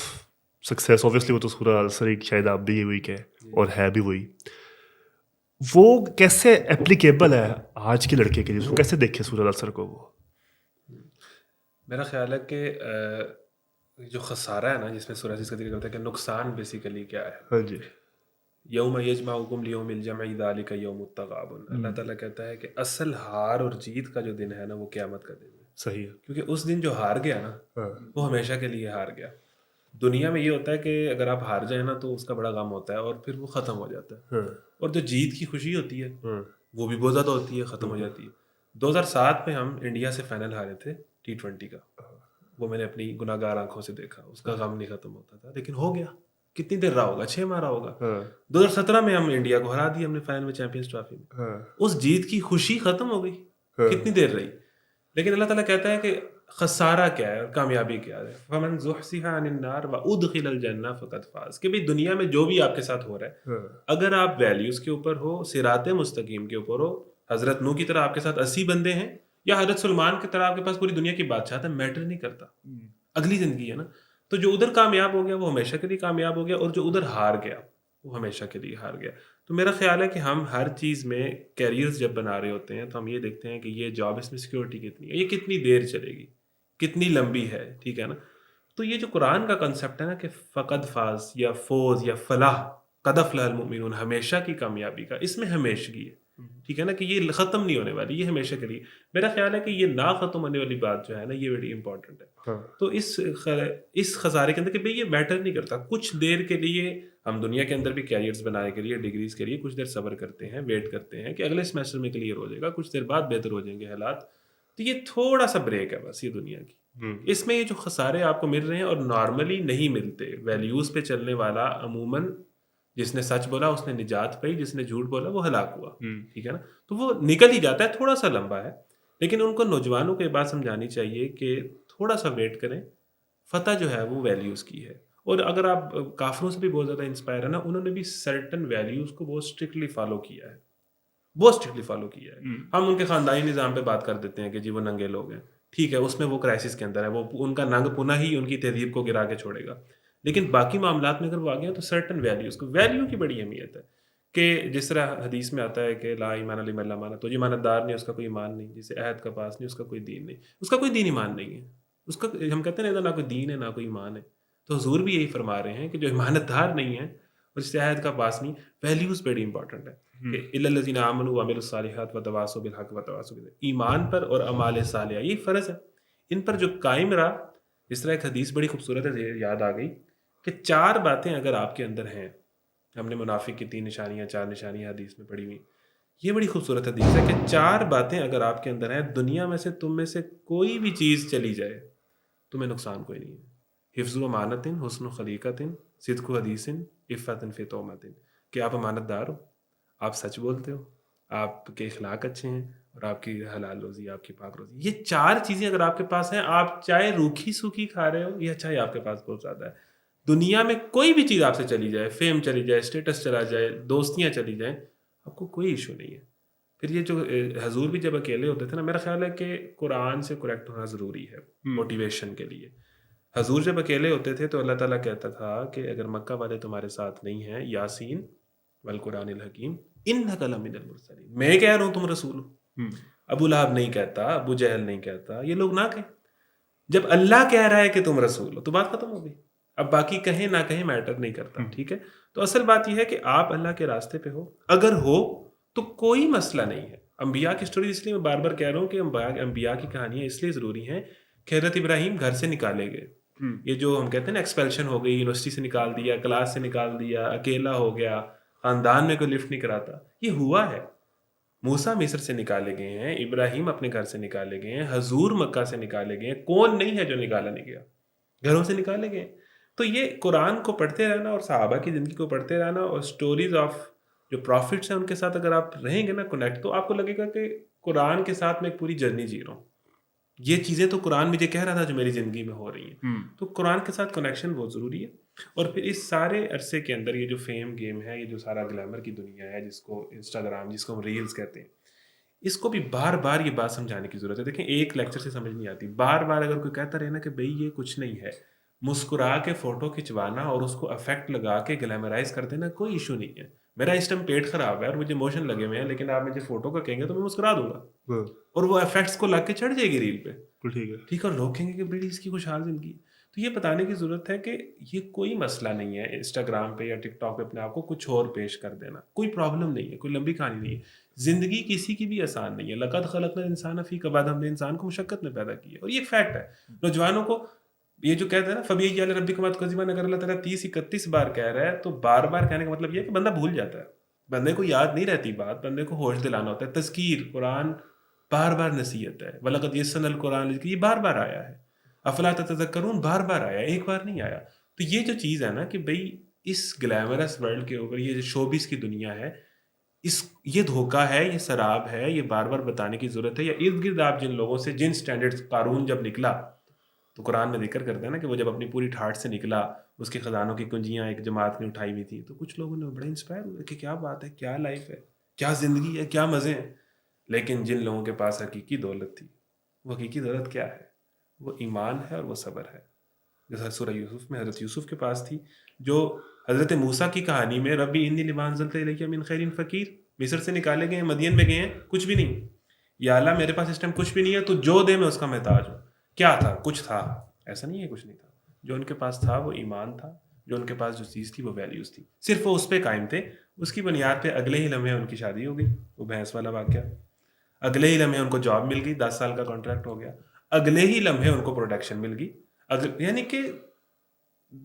success, obviously وہ تو سورہ العصر ایک شاید آپ بھی ہوئی کہ اور ہے بھی وہی، وہ کیسے اپلیکیبل ہے آج کے لڑکے کے لیے، اس کو کیسے دیکھے سورہ العصر کو؟ وہ میرا خیال ہے کہ جو خسارہ ہے نا جس میں سورہ عزیز کا ذکر کرتا ہے کہ نقصان بیسیکلی کیا ہے. ہاں جی. یوم یجمعکم لیوم الجمع ذالک یوم التغابن. اللہ تعالیٰ کہتا ہے کہ اصل ہار اور جیت کا جو دن ہے نا وہ قیامت کا دن ہے. صحیح ہے. کیونکہ اس دن جو ہار گیا نا وہ ہمیشہ کے لیے ہار گیا. دنیا میں یہ ہوتا ہے کہ اگر آپ ہار جائیں نا تو اس کا بڑا غم ہوتا ہے اور پھر وہ ختم ہو جاتا ہے. اور جو جیت کی خوشی ہوتی ہے وہ بھی بہت زیادہ ہوتی ہے، ختم ہو جاتی ہے. 2007 میں ہم انڈیا سے فائنل ہارے تھے T20 کا، وہ میں نے اپنی گناہ گار آنکھوں سے دیکھا. اس کا غم نہیں ختم ہوتا تھا، لیکن ہو گیا. کتنی دیر رہا ہوگا؟ 6 ماہ رہا ہوگا. 2017 میں ہم انڈیا کو ہرا دیا ہم نے فائنل میں، چیمپئنز ٹرافی میں. اس جیت کی خوشی ختم ہو گئی. کتنی دیر رہی؟ لیکن اللہ تعالیٰ کہتا ہے کہ خسارہ کیا ہے اور کامیابی کیا ہے. فمن زحزح عن النار وادخل الجنہ فقد فاز. کہ بھئی دنیا میں جو بھی آپ کے ساتھ ہو رہا ہے، اگر آپ ویلیوز کے اوپر ہو، صراط مستقیم کے اوپر ہو، حضرت نوح کی طرح آپ کے ساتھ 80 بندے ہیں، یا حضرت سلمان کی طرح آپ کے پاس پوری دنیا کی بادشاہت ہے، میٹر نہیں کرتا. اگلی زندگی ہے نا. تو جو ادھر کامیاب ہو گیا وہ ہمیشہ کے لیے کامیاب ہو گیا، اور جو ادھر ہار گیا وہ ہمیشہ کے لیے ہار گیا. تو میرا خیال ہے کہ ہم ہر چیز میں کیریئرز جب بنا رہے ہوتے ہیں تو ہم یہ دیکھتے ہیں کہ یہ جاب، اس میں سیکیورٹی کتنی ہے، یہ کتنی دیر چلے گی، کتنی لمبی ہے. ٹھیک ہے نا. تو یہ جو قرآن کا کنسیپٹ ہے نا کہ فقد فاز یا فوز یا فلاح، قد افلح المؤمنون، ہمیشہ کی کامیابی کا، اس میں ہمیشگی ہے. ٹھیک ہے نا، کہ یہ ختم نہیں ہونے والی، یہ ہمیشہ کے لیے. میرا خیال ہے کہ یہ نہ ختم ہونے والی بات جو ہے نا یہ بڑی امپورٹنٹ ہے. تو اس خسارے کے اندر کہ بھئی یہ میٹر نہیں کرتا. کچھ دیر کے لیے ہم دنیا کے اندر بھی کیریئرز بنانے کے لیے، ڈگریز کے لیے کچھ دیر صبر کرتے ہیں، ویٹ کرتے ہیں کہ اگلے سیمیسٹر میں کلیئر ہو جائے گا، کچھ دیر بعد بہتر ہو جائیں گے حالات. تو یہ تھوڑا سا بریک ہے بس یہ دنیا کی. اس میں یہ جو خسارے آپ کو مل رہے ہیں اور نارملی نہیں ملتے، ویلیوز پہ چلنے والا عموماً جس نے سچ بولا اس نے نجات پائی، جس نے جھوٹ بولا وہ ہلاک ہوا. ٹھیک ہے نا. تو وہ نکل ہی جاتا ہے، تھوڑا سا لمبا ہے، لیکن ان کو نوجوانوں کو یہ بات سمجھانی چاہیے کہ تھوڑا سا ویٹ کریں. فتح جو ہے وہ ویلیوز کی ہے. اور اگر آپ کافروں سے بھی بہت زیادہ انسپائر ہے نا، انہوں نے بھی سرٹن ویلیوز کو بہت اسٹرکٹلی فالو کیا ہے، بہت اسٹرکٹلی فالو کیا ہے. ہم ان کے خاندانی نظام پہ بات کر دیتے ہیں کہ جی وہ ننگے لوگ ہیں. ٹھیک ہے، اس میں وہ کرائسس کے اندر ہے، وہ ان کا ننگ پناہ ہی ان کی تہذیب کو گرا کے چھوڑے گا. لیکن باقی معاملات میں اگر وہ آگے ہیں تو سرٹن ویلیوز کو ویلیو کی بڑی اہمیت ہے کہ جس طرح حدیث میں آتا ہے کہ لا ایمان لمن لا مانا، تو جو ایماندار نہیں اس کا کوئی ایمان نہیں، جسے عہد کا پاس نہیں اس کا کوئی دین نہیں، اس کا کوئی دین ایمان نہیں ہے، اس کا ہم کہتے ہیں نہ کوئی دین ہے نہ کوئی ایمان ہے. تو حضور بھی یہی فرما رہے ہیں کہ جو ایمانت دار نہیں ہے اور جسے عہد کا پاس نہیں، ویلیوز بڑی امپورٹنٹ ہے کہ الا الذین آمنوا وعملوا الصالحات وتواصوا بالحق وتواصوا بالصبر، ایمان پر اور اعمال صالحہ یہ فرض ہے، ان پر جو قائم رہا. اس طرح ایک حدیث بڑی خوبصورت ہے، یاد آ گئی کہ 4 باتیں اگر آپ کے اندر ہیں، ہم نے منافق کی 3 نشانیاں 4 نشانیاں حدیث میں پڑھی ہوئی، یہ بڑی خوبصورت حدیث ہے کہ 4 باتیں اگر آپ کے اندر ہیں، دنیا میں سے تم میں سے کوئی بھی چیز چلی جائے تمہیں نقصان کوئی نہیں ہے. حفظ و امانت، حسن و خلیقت، صدق و حدیث، عفت فی تومت، کہ آپ امانت دار ہو، آپ سچ بولتے ہو، آپ کے اخلاق اچھے ہیں اور آپ کی حلال روزی، آپ کی پاک روزی. یہ 4 چیزیں اگر آپ کے پاس ہیں، آپ چاہے روکھی سوکھی کھا رہے ہو یا چاہے آپ کے پاس بہت زیادہ ہے، دنیا میں کوئی بھی چیز آپ سے چلی جائے، فیم چلی جائے، اسٹیٹس چلا جائے، دوستیاں چلی جائیں، آپ کو کوئی ایشو نہیں ہے. پھر یہ جو حضور بھی جب اکیلے ہوتے تھے نا، میرا خیال ہے کہ قرآن سے کریکٹ ہونا ضروری ہے موٹیویشن کے لیے. حضور جب اکیلے ہوتے تھے تو اللہ تعالیٰ کہتا تھا کہ اگر مکہ والے تمہارے ساتھ نہیں ہیں، یاسین والقرآن الحکیم انک لمن المرسلین، میں کہہ رہا ہوں تم رسول ہو. ابو لہب نہیں کہتا، ابو جہل نہیں کہتا، یہ لوگ نہ کہیں. جب اللہ کہہ رہا ہے کہ تم رسول ہو تو بات ختم ہو گئی. اب باقی کہیں نہ کہیں میٹر نہیں کرتا. ٹھیک ہے، تو اصل بات یہ ہے کہ آپ اللہ کے راستے پہ ہو، اگر ہو تو کوئی مسئلہ نہیں ہے. انبیاء کی سٹوری اس لیے میں بار بار کہہ رہا ہوں کہ انبیاء کی کہانیاں اس لیے ضروری ہیں کہ حضرت ابراہیم گھر سے نکالے گئے، یہ جو ہم کہتے ہیں نا ایکسپیلشن ہو گئی، یونیورسٹی سے نکال دیا، کلاس سے نکال دیا، اکیلا ہو گیا، خاندان میں کوئی لفٹ نہیں کراتا، یہ ہوا ہے. موسیٰ مصر سے نکالے گئے ہیں، ابراہیم اپنے گھر سے نکالے گئے ہیں، حضور مکہ سے نکالے گئے ہیں. کون نہیں ہے جو نکالا نہیں گیا؟ گھروں سے نکالے گئے. تو یہ قرآن کو پڑھتے رہنا اور صحابہ کی زندگی کو پڑھتے رہنا اور سٹوریز آف جو پروفٹس ہیں ان کے ساتھ اگر آپ رہیں گے نا کنیکٹ، تو آپ کو لگے گا کہ قرآن کے ساتھ میں ایک پوری جرنی جی رہا ہوں. یہ چیزیں تو قرآن مجھے کہہ رہا تھا جو میری زندگی میں ہو رہی ہیں. تو قرآن کے ساتھ کنیکشن بہت ضروری ہے. اور پھر اس سارے عرصے کے اندر یہ جو فیم گیم ہے، یہ جو سارا گلیمر کی دنیا ہے، جس کو انسٹاگرام، جس کو ہم ریلز کہتے ہیں، اس کو بھی بار بار یہ بات سمجھانے کی ضرورت ہے. دیکھیں ایک لیکچر سے سمجھ نہیں آتی، بار بار اگر کوئی کہتا رہے نا کہ بھئی یہ کچھ نہیں ہے، مسکرا کے فوٹو کھنچوانا اور اس کو افیکٹ لگا کے گلیمرائز کر دینا کوئی ایشو نہیں ہے. میرا اس ٹائم پیٹ خراب ہے اور مجھے موشن لگے ہوئے ہیں، لیکن آپ مجھے فوٹو کا کہیں گے تو میں مسکرا دوں گا اور وہ افیکٹس کو لگ کے چڑھ جائے گی ریل پہ. ٹھیک ہے، اور لوگ کہیں گے کہ بڑی اس کی خوشحال زندگی. تو یہ بتانے کی ضرورت ہے کہ یہ کوئی مسئلہ نہیں ہے انسٹاگرام پہ یا ٹک ٹاک پہ اپنے آپ کو کچھ اور پیش کر دینا، کوئی پرابلم نہیں ہے، کوئی لمبی کہانی نہیں ہے. زندگی کسی کی بھی آسان نہیں ہے. لقد خلقنا الانسان فی کبد، ہم نے انسان کو مشقت میں پیدا کی ہے اور یہ فیکٹ ہے. نوجوانوں کو یہ جو کہتے ہیں نا فبی آلاء ربکما تکذبان، اگر اللہ تعالیٰ 30-31 بار کہہ رہا ہے تو بار بار کہنے کا مطلب یہ ہے کہ بندہ بھول جاتا ہے، بندے کو یاد نہیں رہتی بات، بندے کو ہوش دلانا ہوتا ہے. تذکیر، قرآن بار بار نصیحت ہے. وَلَقَدْ يَسَّرْنَا الْقُرْآنَ لِلذِّكْرِ، یہ بار بار آیا ہے. افلا تتذکرون بار بار آیا، ایک بار نہیں آیا. تو یہ جو چیز ہے نا کہ بھئی اس گلیمرس ورلڈ کے اوپر، یہ جو شوبیز کی دنیا ہے، یہ دھوکہ ہے، یہ سراب ہے، یہ بار بار بتانے کی ضرورت ہے. یا ارد گرد آپ جن لوگوں سے، جن سٹینڈرڈز، قارون جب نکلا تو قرآن میں ذکر کرتے ہیں نا کہ وہ جب اپنی پوری ٹھاٹھ سے نکلا، اس کے خزانوں کی کنجیاں ایک جماعت نے اٹھائی ہوئی تھی، تو کچھ لوگوں نے بڑے انسپائر ہوئے کہ کیا بات ہے، کیا لائف ہے، کیا زندگی ہے، کیا مزے ہیں. لیکن جن لوگوں کے پاس حقیقی دولت تھی، وہ حقیقی دولت کیا ہے؟ وہ ایمان ہے اور وہ صبر ہے. جیسا سورہ یوسف میں حضرت یوسف کے پاس تھی، جو حضرت موسیٰ کی کہانی میں ربی انی لما انزلت الی من خیر فقیر، مصر سے نکالے گئے ہیں، مدین میں گئے ہیں، کچھ بھی نہیں. یا اللہ میرے پاس اس ٹائم کچھ بھی نہیں ہے، تو جو دے میں اس کا محتاج ہوں. کیا تھا؟ کچھ تھا. ایسا نہیں ہے کچھ نہیں تھا. جو ان کے پاس تھا وہ ایمان تھا، جو ان کے پاس جو چیز تھی وہ ویلیوز تھی. صرف وہ اس پہ قائم تھے. اس کی بنیاد پہ اگلے ہی لمحے ان کی شادی ہو گئی، وہ بھینس والا واقعہ. اگلے ہی لمحے ان کو جاب مل گئی، 10 سال کا کانٹریکٹ ہو گیا. اگلے ہی لمحے ان کو پروٹیکشن مل گئی. یعنی کہ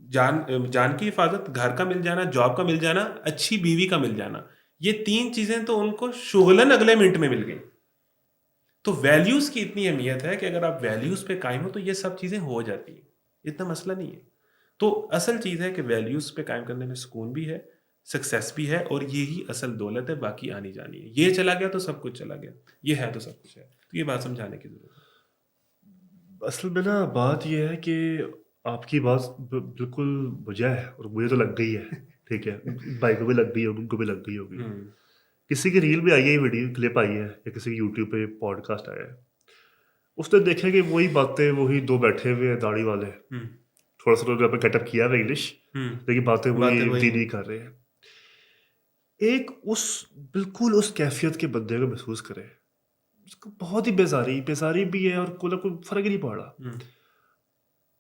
جان کی حفاظت، گھر کا مل جانا، جاب کا مل جانا، اچھی بیوی کا مل جانا، یہ 3 چیزیں تو ان کو شغلاً اگلے منٹ میں مل گئی. تو ویلیوز کی اتنی اہمیت ہے کہ اگر آپ ویلیوز پہ قائم ہو تو یہ سب چیزیں ہو جاتی ہیں، اتنا مسئلہ نہیں ہے. تو اصل چیز ہے کہ ویلیوز پہ قائم کرنے میں سکون بھی ہے، سکسیس بھی ہے، اور یہی اصل دولت ہے، باقی آنی جانی ہے. یہ چلا گیا تو سب کچھ چلا گیا، یہ ہے تو سب کچھ ہے. تو یہ بات سمجھانے کی ضرورت ہے. اصل میں نا بات یہ ہے کہ آپ کی بات بالکل بجا ہے اور مجھے تو لگ گئی ہے. ٹھیک ہے، بھائی کو بھی لگ گئی ہوگی، ان کو بھی لگ گئی ہوگی. کسی کی ریل بھی آئی ہے، ویڈیو کلپ آئی ہے، یا کسی کی یوٹیوب پہ پوڈ کاسٹ آیا ہے، اس نے دیکھا کہ وہی باتیں، وہی 2 بیٹھے ہوئے ہیں داڑھی والے، تھوڑا سا تو گیٹ اپ کیا ہے انگلش، لیکن باتیں وہی دینی کر رہے ہیں. ایک اس بالکل اس کیفیت کے بندے کو محسوس کرے، اس کو بہت ہی بیزاری بھی ہے اور کوئی فرق ہی نہیں پڑ رہا،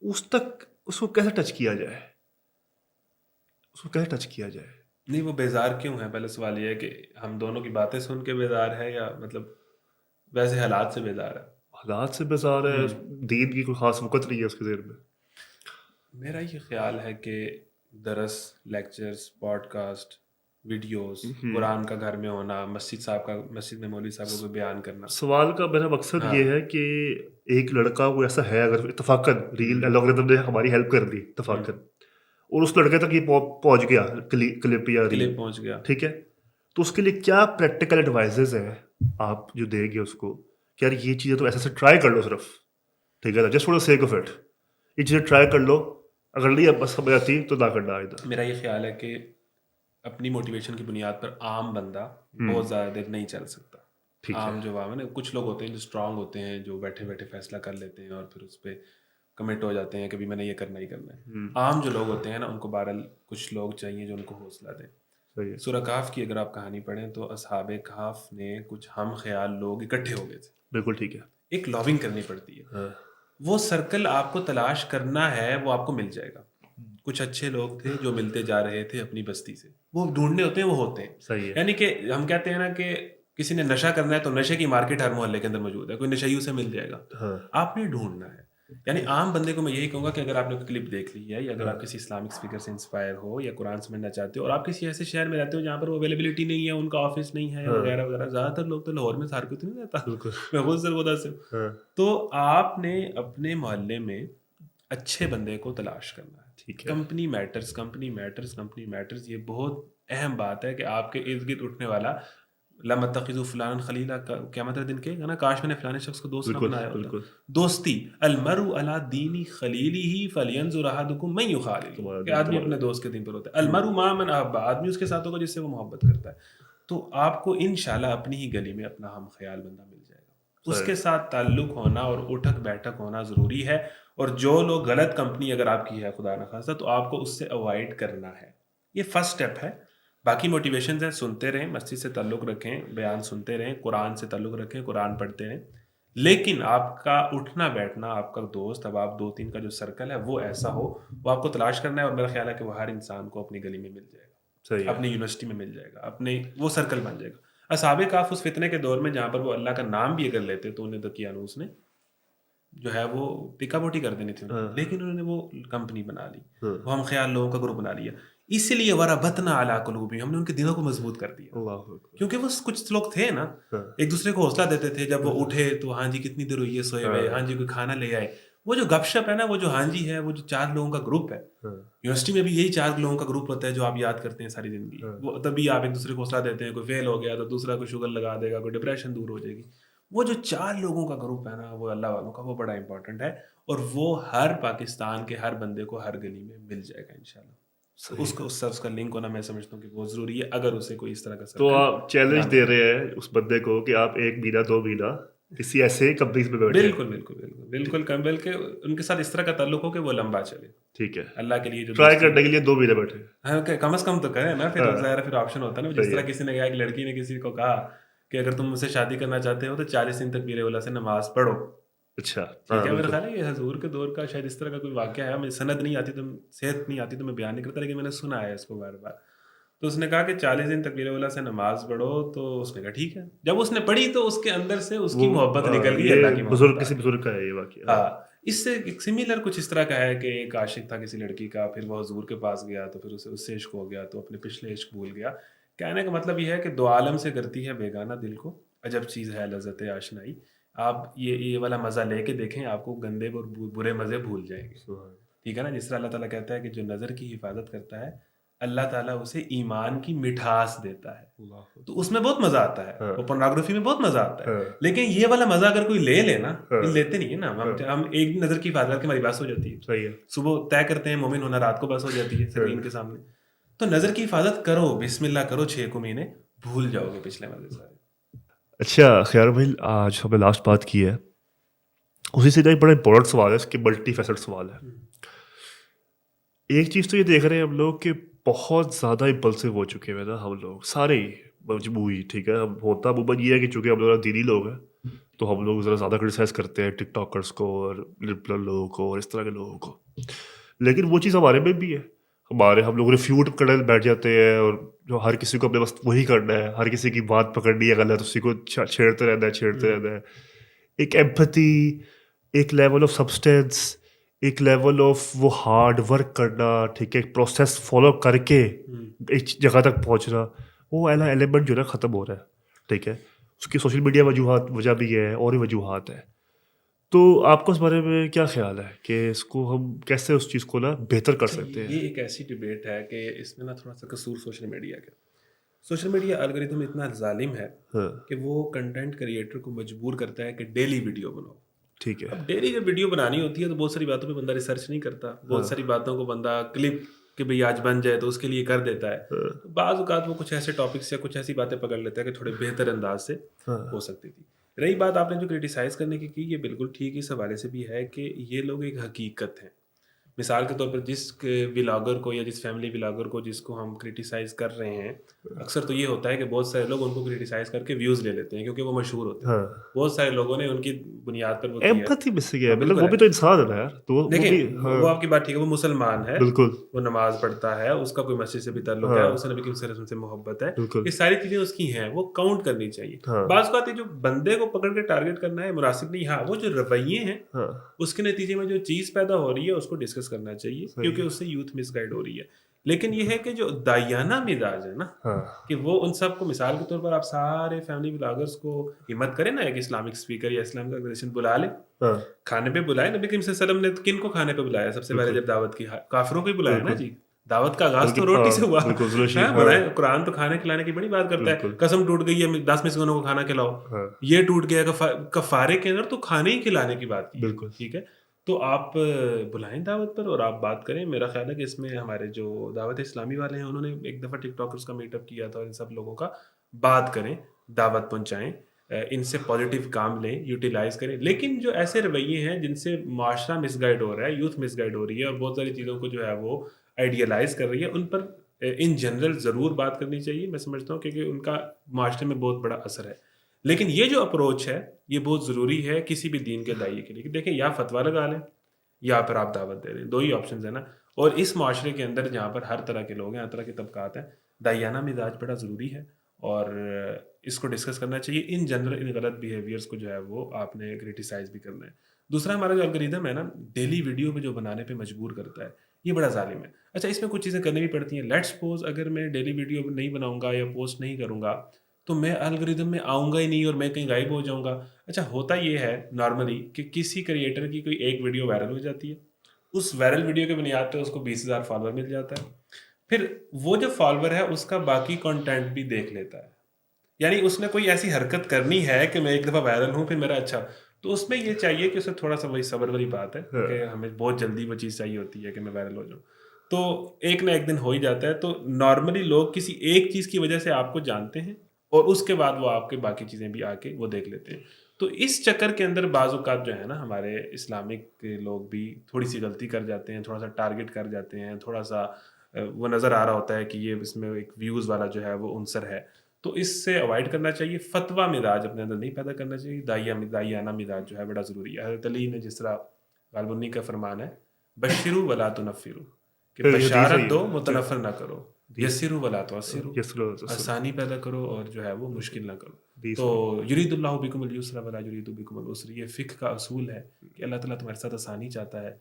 اس تک اس کو کیسے ٹچ کیا جائے، اس کو کیسے ٹچ کیا جائے؟ نہیں وہ بیزار کیوں ہے؟ پہلے سوال یہ ہے کہ ہم دونوں کی باتیں سن کے بیزار ہے یا مطلب ویسے حالات سے بیزار ہے؟ حالات سے بیزار ہے، دین کی کوئی خاص وقت نہیں ہے اس کے ذہن میں. میرا یہ خیال ہے کہ درس، لیکچرز، پوڈ کاسٹ، ویڈیوز، قرآن کا گھر میں ہونا، مسجد میں مولوی صاحب کو کوئی بیان کرنا. سوال کا میرا مقصد یہ ہے کہ ایک لڑکا کوئی ایسا ہے اگر اتفاقاً ریل الگورتھم نے ہماری ہیلپ کر دی اتفاقاً، اور اس لڑکے تک یہ پہنچ گیا کلپ یا ریل پہنچ گیا، ٹھیک ہے، تو اس کے لیے کیا پریکٹیکل ایڈوائزز ہیں آپ جو دیں گے اس کو کہ یار یہ چیزیں تو ایسے ٹرائی کر لو صرف، ٹھیک ہے نا، just for the sake of it, یہ چیزیں ٹرائی کر لو، اگر نہیں اب بس سمجھ آتی تو نہ کرنا آئندہ. میرا یہ خیال ہے کہ اپنی موٹیویشن کی بنیاد پر عام بندہ بہت زیادہ دیر نہیں چل سکتا. عام جو عوام ہے نا، کچھ لوگ ہوتے ہیں جو اسٹرانگ ہوتے ہیں، جو بیٹھے بیٹھے فیصلہ کر لیتے ہیں اور پھر اس پہ کمٹ ہو جاتے ہیں کہ میں نے یہ کرنا ہی کرنا ہے. عام جو لوگ ہوتے ہیں نا، ان کو بہرحال کچھ لوگ چاہیے جو ان کو حوصلہ دیں. سورہ کہف کی اگر آپ کہانی پڑھیں تو اصحاب کہف میں کچھ ہم خیال لوگ اکٹھے ہو گئے تھے. بالکل ٹھیک ہے. ایک لابنگ کرنی پڑتی ہے، وہ سرکل آپ کو تلاش کرنا ہے، وہ آپ کو مل جائے گا. کچھ اچھے لوگ تھے جو ملتے جا رہے تھے اپنی بستی سے، وہ ڈھونڈنے ہوتے ہیں، وہ ہوتے ہیں. صحیح ہے. یعنی کہ ہم کہتے ہیں نا کہ کسی نے نشہ کرنا ہے تو نشے کی مارکیٹ ہر محلے کے اندر موجود ہے، کوئی نشیوں سے مل جائے گا. آپ نے ڈھونڈنا ہے. یعنی عام بندے کو میں یہی کہوں گا کہ اگر آپ نے کوئی کلپ دیکھ لی ہے، یا اگر آپ کسی اسلامک اسپیکر سے انسپائر ہو یا قرآن سمجھنا چاہتے ہو، اور آپ کسی ایسے شہر میں رہتے ہو جہاں پر وہ اویلیبلٹی نہیں ہے، ان کا آفس نہیں ہے وغیرہ وغیرہ. زیادہ تر لوگ تو لاہور میں سارے کچھ نہیں رہتا، میں خود سرگودا سے ہوں. تو آپ نے اپنے محلے میں اچھے بندے کو تلاش کرنا ہے. کمپنی میٹرز، یہ بہت اہم بات ہے کہ آپ کے ارد گرد اٹھنے والا لم اتخذوا فلانا خلیلا، قیامت کے دن کے نا، کاش میں نے فلانے شخص کو دوست نہ بنایا ہوتا. دوستی المرء علی دین خلیلہ فلینظر احدکم من یخالل، کہ آدمی اپنے دوست کے دین پر ہوتا ہے. المرء مع من احب، آدمی اس کے ساتھ ہوگا جس سے وہ محبت کرتا ہے. تو آپ کو انشاءاللہ اپنی ہی گلی میں اپنا ہم خیال بندہ مل جائے گا. اس کے ساتھ تعلق ہونا اور اٹھک بیٹھک ہونا ضروری ہے. اور جو لوگ غلط کمپنی اگر آپ کی ہے خدا نخواستہ، تو آپ کو اس سے اوائڈ کرنا ہے. یہ فرسٹ سٹیپ ہے. باقی موٹیویشنز ہیں، سنتے رہیں، مسجد سے تعلق رکھیں، بیان سنتے رہیں، قرآن سے تعلق رکھیں، قرآن پڑھتے رہیں. لیکن آپ کا اٹھنا بیٹھنا، آپ کا دوست، اب آپ 2-3 کا جو سرکل ہے وہ ایسا ہو، وہ آپ کو تلاش کرنا ہے. اور میرا خیال ہے کہ وہ ہر انسان کو اپنی گلی میں مل جائے گا، اپنی یونیورسٹی میں مل جائے گا، اپنے وہ سرکل بن جائے گا. اصحاب کہف اس فتنے کے دور میں جہاں پر وہ اللہ کا نام بھی اگر لیتے تو انہیں دقیانوس نے جو ہے وہ ٹکا بوٹی کر دینی تھی، لیکن انہوں نے وہ کمپنی بنا لی، وہ ہم خیال لوگوں کا گروپ بنا لیا. اس لیے وربطنا علی قلوبہم، ہم نے ان کے دلوں کو مضبوط کر دیا. کیونکہ وہ کچھ لوگ تھے نا، ایک دوسرے کو حوصلہ دیتے تھے. جب وہ اٹھے تو ہاں جی کتنی دیر ہوئی ہے سوئے ہوئے، ہاں جی کوئی کھانا لے آئے. وہ جو گپ شپ ہے نا، وہ جو ہاں جی ہے، وہ جو 4 لوگوں کا گروپ ہے. یونیورسٹی میں بھی یہی 4 لوگوں کا گروپ ہوتا ہے جو آپ یاد کرتے ہیں ساری زندگی. وہ تبھی آپ ایک دوسرے کو حوصلہ دیتے ہیں. کوئی فیل ہو گیا تو دوسرا کوئی شوگر لگا دے گا، کوئی ڈپریشن دور ہو جائے گی. وہ جو 4 لوگوں کا گروپ ہے نا، وہ اللہ والوں کا، وہ بڑا امپورٹنٹ ہے. اور وہ ہر پاکستان کے ہر بندے کو ہر گلی میں مل جائے گا انشاءاللہ. اس کا لنک ہونا میں سمجھتا ہوں کہ بہت ضروری ہے اگر اسے کوئی اس طرح کا. تو آپ چیلنج دے رہے ہیں اس بندے کو کہ آپ 1 مہینہ 2 مہینہ کسی ایسے کمپنیز میں بیٹھے. بالکل بلکہ ان کے ساتھ اس طرح کا تعلق ہو کہ وہ لمبا چلے. ٹھیک ہے، اللہ کے لیے جو ٹرائی کرنے کے لیے 2 مہینے بیٹھے. ہاں کم از کم تو کریں نا. پھر آپشن ہوتا ہے نا. جس طرح کسی نے کہا، ایک لڑکی نے کسی کو کہا کہ اگر تم مجھ سے شادی کرنا چاہتے ہو تو 40 دن تک میرے اولا سے نماز پڑھو. اچھا ٹھیک ہے. میرا خیال ہے یہ حضور کے دور کا شاید اس طرح کا کوئی واقعہ ہے. مجھے سند نہیں آتی، صحت نہیں آتی تو میں بیان نہیں کرتا، لیکن میں نے سنا ہے اس کو بار بار. تو اس نے کہا کہ 40 دن تک میرے اولا سے نماز پڑھو. تو اس نے کہا ٹھیک ہے. جب اس نے پڑھی تو اس کے اندر سے اس کی محبت نکل گئی، اللہ کی محبت. کسی بزرگ کا ہے یہ واقعہ. ہاں، اس سے ایک سملر کچھ اس طرح کا ہے کہ ایک عاشق تھا کسی لڑکی کا، پھر وہ حضور کے پاس گیا تو پھر اسے اس سے عشق ہو گیا، تو اپنے پچھلے عشق بھول گیا. کہنے کا مطلب یہ ہے کہ 2 عالم سے کرتی ہے بیگانہ دل کو، عجب چیز ہے لذت آشنائی. آپ یہ والا مزہ لے کے دیکھیں، آپ کو گندے اور برے مزے بھول جائیں گے. ٹھیک ہے نا. جس طرح اللہ تعالیٰ کہتا ہے کہ جو نظر کی حفاظت کرتا ہے اللہ تعالیٰ اسے ایمان کی مٹھاس دیتا ہے. تو اس میں بہت مزہ آتا ہے، وہ پورنوگرافی میں بہت مزہ آتا ہے. لیکن یہ والا مزہ اگر کوئی لے نا، لیتے نہیں ہے نا. ہم ایک نظر کی حفاظت کر کے ہماری بس ہو جاتی ہے. صبح طے کرتے ہیں مومن ہونا، رات کو بس ہو جاتی ہے سکرین کے سامنے. تو نظر کی حفاظت کرو، بسم اللہ کرو، 6 مہینے بھول جاؤ گے پچھلے مزے سارے. اچھا خیار بھائی، آج ہم نے لاسٹ بات کی ہے، اسی سے ایک بڑا امپورٹنٹ سوال ہے، اس کے ملٹی فیسڈ سوال ہے. ایک چیز تو یہ دیکھ رہے ہیں ہم لوگ کہ بہت زیادہ امپلسو ہو چکے ہیں نا ہم لوگ سارے ہی مجموعی، ٹھیک ہے. اب ہوتا عموماً یہ ہے کہ چونکہ ہم لوگ دینی لوگ ہیں تو ہم لوگ ذرا زیادہ کرٹیسائز کرتے ہیں ٹک ٹاکرس کو اور لبرل لوگوں کو اور اس طرح کے لوگوں کو. لیکن وہ چیز ہمارے میں بھی ہے. ہم لوگ ریفیوٹ کرنے بیٹھ جاتے ہیں اور جو ہر کسی کو اپنے بس وہی کرنا ہے، ہر کسی کی بات پکڑنی ہے غلط، اسی کو چھیڑتے رہنا ہے. ایک ایمپتھی، ایک لیول آف سبسٹینس، ایک لیول آف وہ ہارڈ ورک کرنا، ٹھیک ہے، پروسیس فالو کر کے ایک جگہ تک پہنچنا، وہ ایلیمنٹ جو ہے نا ختم ہو رہا ہے. ٹھیک ہے، اس کی سوشل میڈیا وجہ بھی ہے اور بھی وجوہات ہیں. تو آپ کو اس بارے میں کیا خیال ہے کہ اس کو ہم کیسے اس چیز کو نا بہتر کر سکتے ہیں؟ یہ ایک ایسی ڈبیٹ ہے کہ اس میں نا تھوڑا سا قصور سوشل میڈیا کا. سوشل میڈیا الگوریتھم اتنا ظالم ہے ہاں کہ وہ کنٹینٹ کریٹر کو مجبور کرتا ہے کہ ڈیلی ویڈیو بناؤ. ٹھیک ہے. اب ڈیلی جب ویڈیو بنانی ہوتی ہے تو بہت ساری باتوں پہ بندہ ریسرچ نہیں کرتا، بہت ساری باتوں کو بندہ کلپ کہ بھئی آج بن جائے تو اس کے لیے کر دیتا ہے. بعض اوقات وہ کچھ ایسے ٹاپکس یا کچھ ایسی باتیں پکڑ لیتا ہے کہ تھوڑے بہتر انداز سے ہو سکتی تھی. رہی بات آپ نے جو کرٹیسائز کرنے کی یہ بالکل ٹھیک اس حوالے سے بھی ہے کہ یہ لوگ ایک حقیقت ہیں. مثال کے طور پر جس ولاگر کو یا جس فیملی ولاگر کو جس کو ہم کرٹیسائز کر رہے ہیں، اکثر تو یہ ہوتا ہے کہ بہت سارے لوگ ان کو کرٹیسائز کر کے ویوز لے لیتے ہیں کیونکہ وہ مشہور ہوتے ہیں. بہت سارے لوگوں نے ان کی بنیاد پر وہ کیا ہے. ایمپتھی مس گیا ہے، بالکل مطلب وہ بھی تو انسان ہے نا یار. تو وہ بھی دیکھیں وہ آپ کی بات ٹھیک ہے، وہ مسلمان ہے، بالکل وہ نماز پڑھتا ہے، اس کا کوئی مسجد سے بھی تعلق ہے، اسے نبی کریم صلی اللہ علیہ وسلم سے محبت ہے، بالکل. یہ ساری چیزیں اس کی ہیں، وہ کاؤنٹ کرنی چاہیے. ہاں بعض اوقات یہ جو بندے کو پکڑ کے ٹارگٹ کرنا ہے مناسب نہیں. ہاں وہ جو رویے ہیں ہاں اس کے نتیجے میں جو چیز پیدا ہو رہی ہے اس کو ڈسکس کرنا چاہیے کیونکہ اس سے یوتھ مس گائیڈ ہو رہی ہے. لیکن یہ ہے کہ جو دایانہ مزاج ہے نا کہ وہ ان سب کو، مثال کے طور پر آپ سارے فیملی بلاگرز کو ہمت کریں نا، ایک اسلامک اسپیکر یا اسلامک آرگنائزیشن بلا لیں، کھانے پہ بلائے. نبی کریم صلی اللہ علیہ وسلم نے کن کو کھانے پہ بلایا سب سے پہلے جب دعوت کی؟ کافروں کو ہی بلایا نا جی. دعوت کا آغاز تو روٹی سے ہوا. بلائے قرآن تو کھانے کھلانے کی بڑی بات کرتا ہے. قسم ٹوٹ گئی ہے 10 مسکینوں کو کھانا کھلاؤ، یہ ٹوٹ گیا. کفارے کے اندر تو کھانے ہی کھلانے کی بات کی. ٹھیک ہے، تو آپ بلائیں دعوت پر اور آپ بات کریں. میرا خیال ہے کہ اس میں ہمارے جو دعوت اسلامی والے ہیں انہوں نے ایک دفعہ ٹک ٹاکرز کا میٹ اپ کیا تھا، اور ان سب لوگوں کا بات کریں، دعوت پہنچائیں، ان سے پازیٹیو کام لیں، یوٹیلائز کریں. لیکن جو ایسے رویے ہیں جن سے معاشرہ مس گائیڈ ہو رہا ہے، یوتھ مس گائیڈ ہو رہی ہے اور بہت ساری چیزوں کو جو ہے وہ آئیڈیالائز کر رہی ہے، ان پر ان جنرل ضرور بات کرنی چاہیے. میں سمجھتا ہوں کیونکہ ان کا معاشرے میں بہت بڑا اثر ہے. لیکن یہ جو اپروچ ہے یہ بہت ضروری ہے کسی بھی دین کے داعیے کے لیے. دیکھیں یا فتویٰ لگا لیں یا پھر آپ دعوت دے دیں، دو ہی آپشنز ہیں نا. اور اس معاشرے کے اندر جہاں پر ہر طرح کے لوگ ہیں، ہر طرح کے طبقات ہیں، دایانہ مزاج بڑا ضروری ہے اور اس کو ڈسکس کرنا چاہیے. ان جنرل ان غلط بیہیویئرس کو جو ہے وہ آپ نے کرٹیسائز بھی کرنا ہے. دوسرا ہمارا جو الگوریتھم ہے نا ڈیلی ویڈیو پہ جو بنانے پہ مجبور کرتا ہے، یہ بڑا ظالم ہے. اچھا اس میں کچھ چیزیں کرنی بھی پڑتی ہیں. لیٹس سپوز اگر میں ڈیلی ویڈیو نہیں بناؤں گا یا پوسٹ نہیں کروں گا تو میں الگوریتھم میں آؤں گا ہی نہیں اور میں کہیں غائب ہو جاؤں گا. اچھا ہوتا یہ ہے نارملی کہ کسی کریٹر کی کوئی ایک ویڈیو وائرل ہو جاتی ہے، اس وائرل ویڈیو کے بنیاد پہ اس کو 20,000 فالوور مل جاتا ہے. پھر وہ جو فالوور ہے اس کا باقی کنٹینٹ بھی دیکھ لیتا ہے. یعنی اس نے کوئی ایسی حرکت کرنی ہے کہ میں ایک دفعہ وائرل ہوں پھر میرا اچھا، تو اس میں یہ چاہیے کہ اسے تھوڑا سا وہی صبر والی بات ہے کہ ہمیں بہت جلدی وہ چیز چاہیے ہوتی ہے کہ میں وائرل ہو جاؤں. تو ایک نہ ایک دن ہو ہی جاتا ہے. تو نارملی لوگ کسی ایک چیز کی وجہ سے آپ کو جانتے ہیں اور اس کے بعد وہ آپ کے باقی چیزیں بھی آ کے وہ دیکھ لیتے ہیں. تو اس چکر کے اندر بعض اوقات جو ہے نا ہمارے اسلامک لوگ بھی تھوڑی سی غلطی کر جاتے ہیں، تھوڑا سا ٹارگٹ کر جاتے ہیں، تھوڑا سا وہ نظر آ رہا ہوتا ہے کہ یہ اس میں ایک ویوز والا جو ہے وہ عنصر ہے. تو اس سے اوائڈ کرنا چاہیے. فتویٰ مزاج اپنے اندر نہیں پیدا کرنا چاہیے. دایانہ مزاج جو ہے بڑا ضروری ہے. حضرت علی نے جس طرح غالب انہی کا فرمان ہے بشروا ولا تنفروا، کہ بشارت دو متنفر نہ کرو، یسروا ولا تعسروا، آسانی پیدا کرو اور جو ہے وہ مشکل نہ کرو. تو یرید اللہ بکم اليسر ولا یرید بکم العسر، یہ فقہ کا اصول ہے کہ اللہ تعالیٰ تمہارے ساتھ آسانی چاہتا ہے،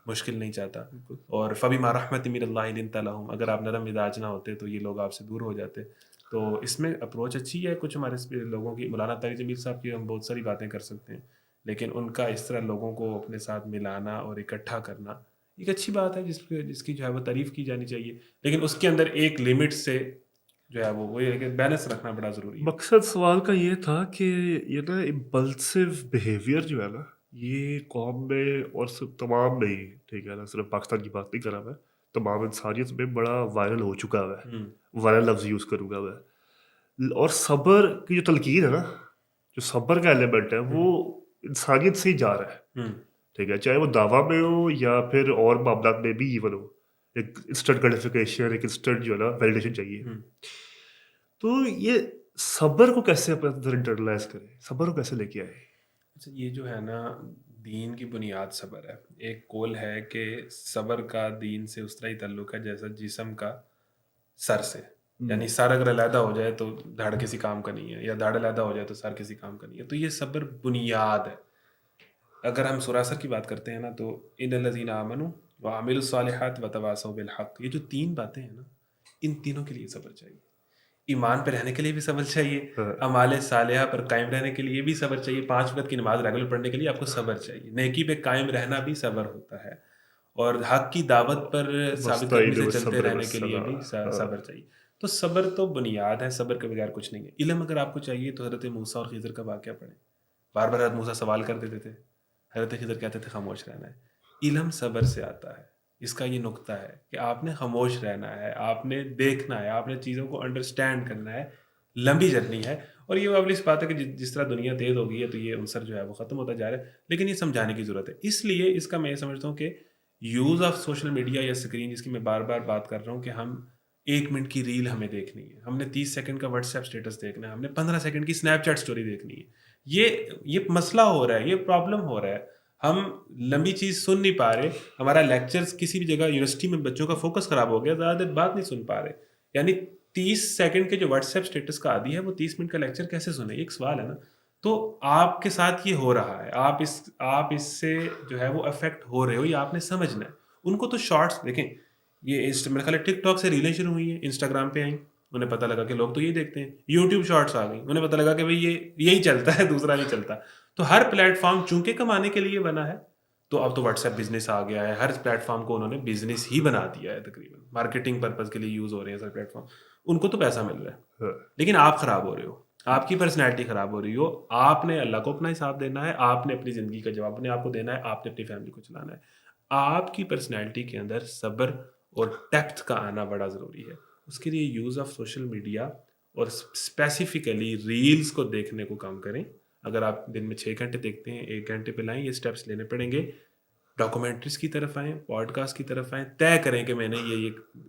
مشکل نہیں چاہتا. اور فبما رحمۃ من اللہ لنت لہم، اگر آپ نرم مزاج نہ ہوتے تو یہ لوگ آپ سے دور ہو جاتے. تو اس میں اپروچ اچھی ہے. کچھ ہمارے لوگوں کی، مولانا طارق جمیل صاحب کی ہم بہت ساری باتیں کر سکتے ہیں، لیکن ان کا اس طرح لوگوں کو اپنے ساتھ ملانا اور اکٹھا کرنا ایک اچھی بات ہے جس کی جو ہے وہ تعریف کی جانی چاہیے. لیکن اس کے اندر ایک لمٹ سے جو ہے وہ یہ ہے کہ بیلنس رکھنا بڑا ضروری ہے. مقصد سوال کا یہ تھا کہ یہ نا امپلسو بیہیویئر جو ہے نا یہ قوم میں اور صرف تمام نہیں، ٹھیک ہے نا، صرف پاکستان کی بات نہیں کر رہا میں، تمام انسانیت میں بڑا وائرل ہو چکا ہے. وائرل لفظ یوز کروں گا میں. اور صبر کی جو تلقین ہے نا، جو صبر کا ایلیمنٹ ہے وہ انسانیت سے ہی جا رہا ہے. ٹھیک ہے، چاہے وہ دعویٰ میں ہو یا پھر اور معاملات میں بھی ایون ہو. ایک انسٹنٹ گریٹیفیکیشن، ایک انسٹنٹ جو ہے نا ویلیڈیشن چاہیے. تو یہ صبر کو کیسے اپنے اندر انٹرنلائز کریں، صبر کو کیسے لے کے آئے؟ اچھا، یہ جو ہے نا دین کی بنیاد صبر ہے. ایک قول ہے کہ صبر کا دین سے اس طرح ہی تعلق ہے جیسا جسم کا سر سے. یعنی سر اگر علیحدہ ہو جائے تو دھڑ کسی کام کا نہیں ہے، یا دھڑ علیحدہ ہو جائے تو سر کسی کام کا نہیں ہے. تو یہ صبر بنیاد ہے. اگر ہم سورہ اثر کی بات کرتے ہیں نا تو ان الذین آمنوا وعملوا الصالحات وتواصوا بالحق، یہ جو 3 باتیں ہیں نا، ان تینوں کے لیے صبر چاہیے. ایمان پہ رہنے کے لیے بھی صبر چاہیے، اعمال صالحہ پر قائم رہنے کے لیے بھی صبر چاہیے، 5 وقت کی نماز ریگولر پڑھنے کے لیے آپ کو صبر چاہیے، نیکی پہ قائم رہنا بھی صبر ہوتا ہے، اور حق کی دعوت پر ثابت قدمی سے چلتے رہنے کے لیے بھی صبر چاہیے. تو صبر تو بنیاد ہے، صبر کے بغیر کچھ نہیں ہے. علم اگر آپ کو چاہیے تو حضرت موسیٰ اور خضر کا واقعہ پڑھیں. بار بار حضرت موسیٰ سوال کر دیتے تھے، حضرت خضر کہتے تھے خاموش رہنا ہے. علم صبر سے آتا ہے. اس کا یہ نقطہ ہے کہ آپ نے خاموش رہنا ہے، آپ نے دیکھنا ہے، آپ نے چیزوں کو انڈرسٹینڈ کرنا ہے. لمبی جرنی ہے، اور یہ obvious بات ہے کہ جس طرح دنیا تیز ہو گئی ہے تو یہ عنصر جو ہے وہ ختم ہوتا جا رہا ہے. لیکن یہ سمجھانے کی ضرورت ہے. اس لیے اس کا میں یہ سمجھتا ہوں کہ یوز آف سوشل میڈیا یا اسکرین، جس کی میں بار بار بات کر رہا ہوں کہ ہم 1 منٹ کی ریل ہمیں دیکھنی ہے، ہم نے 30 سیکنڈ کا واٹس ایپ اسٹیٹس دیکھنا ہے، ہم نے 15 سیکنڈ کی اسنیپ چیٹ اسٹوری دیکھنی ہے. یہ مسئلہ ہو رہا ہے، یہ پرابلم ہو رہا ہے. ہم لمبی چیز سن نہیں پا رہے. ہمارا لیکچرز کسی بھی جگہ یونیورسٹی میں بچوں کا فوکس خراب ہو گیا، زیادہ دیر بات نہیں سن پا رہے. یعنی 30 سیکنڈ کے جو واٹس ایپ اسٹیٹس کا عادی ہے وہ 30 منٹ کا لیکچر کیسے سنے؟ ایک سوال ہے نا. تو آپ کے ساتھ یہ ہو رہا ہے، آپ اس سے جو ہے وہ افیکٹ ہو رہے ہو، یہ آپ نے سمجھنا ہے. ان کو تو شارٹس دیکھیں، یہ میرے خیال ہے ٹک ٹاک سے ریلیں شروع ہوئی ہیں، انسٹاگرام پہ آئیں، انہیں پتہ لگا کہ لوگ تو یہی دیکھتے ہیں. یوٹیوب شارٹس آ گئی، انہیں پتہ لگا کہ بھئی یہی چلتا ہے، دوسرا نہیں چلتا. تو ہر پلیٹ فارم چونکہ کمانے کے لیے بنا ہے، تو اب تو واٹس ایپ بزنس آ گیا ہے. ہر پلیٹ فارم کو انہوں نے بزنس ہی بنا دیا ہے. تقریباً مارکیٹنگ پرپز کے لیے یوز ہو رہے ہیں سر پلیٹ فارم. ان کو تو پیسہ مل رہا ہے، لیکن آپ خراب ہو رہے ہو، آپ کی پرسنالٹی خراب ہو رہی ہو. آپ نے اللہ کو اپنا حساب دینا ہے، آپ نے اپنی زندگی کا جواب اپنے آپ کو دینا ہے، آپ نے اپنی فیملی کو چلانا ہے. آپ کی پرسنالٹی کے اندر صبر اور ڈیپتھ کا آنا بڑا ضروری ہے. اس کے لیے یوز آف سوشل میڈیا اور اسپیسیفکلی ریلز کو دیکھنے کو کم کریں. اگر آپ دن میں 6 گھنٹے دیکھتے ہیں، 1 گھنٹے پہ لائیں. یہ اسٹیپس لینے پڑیں گے. ڈاکومنٹریز کی طرف آئیں، پوڈ کاسٹ کی طرف آئیں. طے کریں کہ میں نے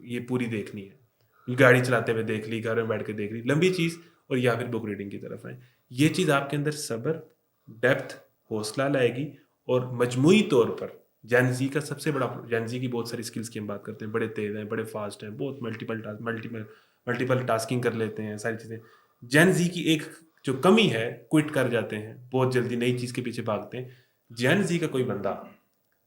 یہ پوری دیکھنی ہے. گاڑی چلاتے ہوئے دیکھ لی، گھر میں بیٹھ کے دیکھ لی، لمبی چیز. اور یا پھر بک ریڈنگ کی طرف آئیں. یہ چیز آپ کے اندر صبر، ڈیپتھ، حوصلہ لائے گی. اور مجموعی طور پر جین زی کا سب سے بڑا، جین زی کی بہت ساری اسکلس کی ہم بات کرتے ہیں، بڑے تیز ہیں، بڑے فاسٹ ہیں، بہت ملٹیپل ٹاسکنگ کر لیتے ہیں، ساری چیزیں. جین زی کی ایک جو کمی ہے، کوئٹ کر جاتے ہیں، بہت جلدی نئی چیز کے پیچھے بھاگتے ہیں. جین زی کا کوئی بندہ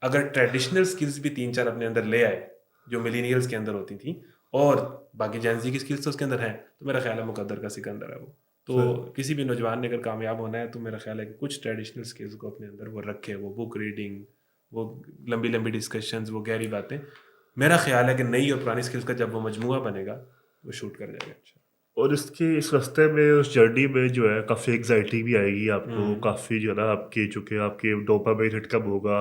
اگر ٹریڈیشنل سکلز بھی 3-4 اپنے اندر لے آئے جو ملینیلز کے اندر ہوتی تھیں، اور باقی جین زی کی سکلز تو اس کے اندر ہیں، تو میرا خیال ہے مقدر کا سکندر ہے وہ. تو کسی بھی نوجوان نے اگر کامیاب ہونا ہے تو میرا خیال ہے کہ کچھ ٹریڈیشنل سکلز کو اپنے اندر وہ رکھے، وہ بک ریڈنگ، وہ لمبی ڈسکشنز، وہ گہری باتیں. میرا خیال ہے کہ نئی اور پرانی سکلز کا جب وہ مجموعہ بنے گا وہ شوٹ کر جائے گا. اور اس راستے میں، اس جرنی میں جو ہے کافی ایگزائٹی بھی آئے گی آپ کو، کافی جو ہے نا آپ کی، چونکہ آپ کے ڈوپامین ہٹ کم ہوگا،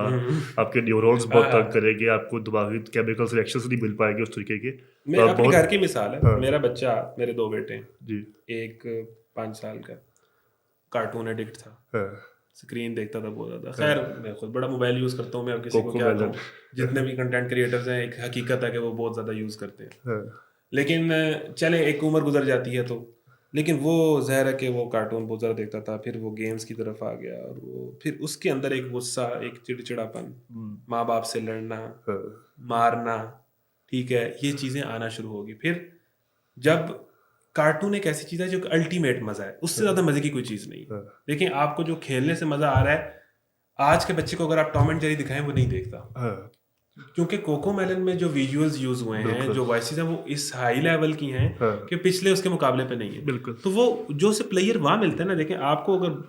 آپ کے نیورونز بہت تنگ کریں گے، آپ کو دماغی کیمیکلز ریئیکشنز نہیں مل پائیں گے اس طریقے کے. میں اپنے گھر کی مثال ہے، میرا بچہ، میرے 2 بیٹے ہیں. جی. ایک 5 سال کا کارٹون ایڈکٹ تھا، اسکرین دیکھتا تھا بہت زیادہ. خیر میں خود بڑا موبائل یوز کرتا ہوں، میں اب کسی کو کیا کہوں. جتنے بھی کنٹینٹ کریٹرز ہیں، ایک حقیقت ہے کہ وہ بہت زیادہ یوز کرتے ہیں. لیکن چلے ایک عمر گزر جاتی ہے تو، لیکن وہ ظاہر ہے کہ وہ کارٹون بہت زیادہ دیکھتا تھا. پھر وہ گیمز کی طرف آ گیا، اور وہ پھر اس کے اندر ایک غصہ، ایک چڑچڑاپن، ماں باپ سے لڑنا، مارنا، ٹھیک ہے، یہ چیزیں آنا شروع ہوگی. پھر جب کارٹون ایک ایسی چیز ہے جو الٹیمیٹ مزہ ہے، اس سے زیادہ مزے کی کوئی چیز نہیں. دیکھیں آپ کو جو کھیلنے سے مزہ آ رہا ہے، آج کے بچے کو اگر آپ ٹام اینڈ جیری دکھائیں وہ نہیں دیکھتا، کیونکہ کوکو میلن میں جو ویژولز یوز ہوئے ہیں، جو وائسز ہیں، وہ اس ہائی لیول کی ہیں کہ پچھلے اس کے مقابلے پہ نہیں ہے. تو وہ جو سے پلیئر وہاں ملتے ہیں نا، دیکھیں آپ کو اگر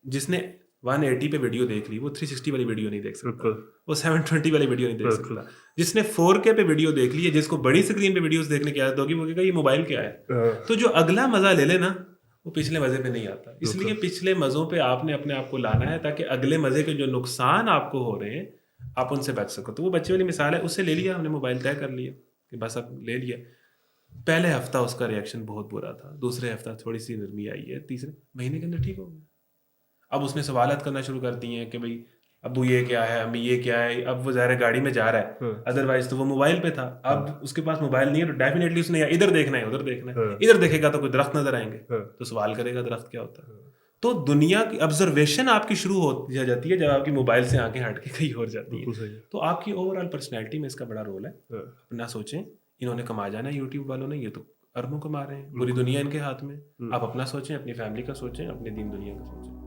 جس نے 180 پہ ویڈیو دیکھ لی، وہ 360 والی ویڈیو نہیں دیکھ سکتا، وہ 720 والی ویڈیو نہیں دیکھ سکتا. جس نے 4K پہ ویڈیو دیکھ لی ہے، جس کو بڑی اسکرین پہ ویڈیوز دیکھنے کی عادت ہوگی، وہ کہے گا یہ موبائل کیا ہے. تو جو اگلا مزہ لے لے نا، وہ پچھلے مزے پہ نہیں آتا. اس لیے پچھلے مزوں پہ آپ نے اپنے آپ کو لانا ہے، تاکہ اگلے مزے کے جو نقصان آپ کو ہو رہے ہیں آپ ان سے بچ سکو. تو وہ بچے والی مثال ہے، اس سے لے لیا ہم نے موبائل، طے کر لیا کہ بس اب لے لیا. پہلے ہفتہ اس کا ریئیکشن بہت برا تھا، دوسرے ہفتہ تھوڑی سی نرمی آئی ہے، تیسرے مہینے کے اندر ٹھیک ہو گیا. اب اس نے سوالات کرنا شروع کر دی ہیں کہ بھئی ابو یہ کیا ہے، امی یہ کیا ہے. اب وہ ظاہر گاڑی میں جا رہا ہے، ادروائز تو وہ موبائل پہ تھا. اب اس کے پاس موبائل نہیں ہے تو ڈیفینیٹلی اس نے یا ادھر دیکھنا ہے ادھر دیکھنا ہے. ادھر دیکھے گا تو کوئی درخت نظر آئیں گے تو سوال کرے گا درخت کیا ہوتا ہے. تو دنیا کی آبزرویشن آپ کی شروع ہو جاتی ہے جب آپ کی موبائل سے آنکھیں ہٹ کے کہیں اور جاتی ہیں. تو آپ کی اوور آل پرسنالٹی میں اس کا بڑا رول ہے. اپنا سوچیں، انہوں نے کما جانا ہے یوٹیوب والوں نے، یہ تو اربوں کما رہے ہیں، پوری دنیا ان کے ہاتھ میں. آپ اپنا سوچیں، اپنی فیملی کا سوچیں، اپنے دین دنیا کا سوچیں.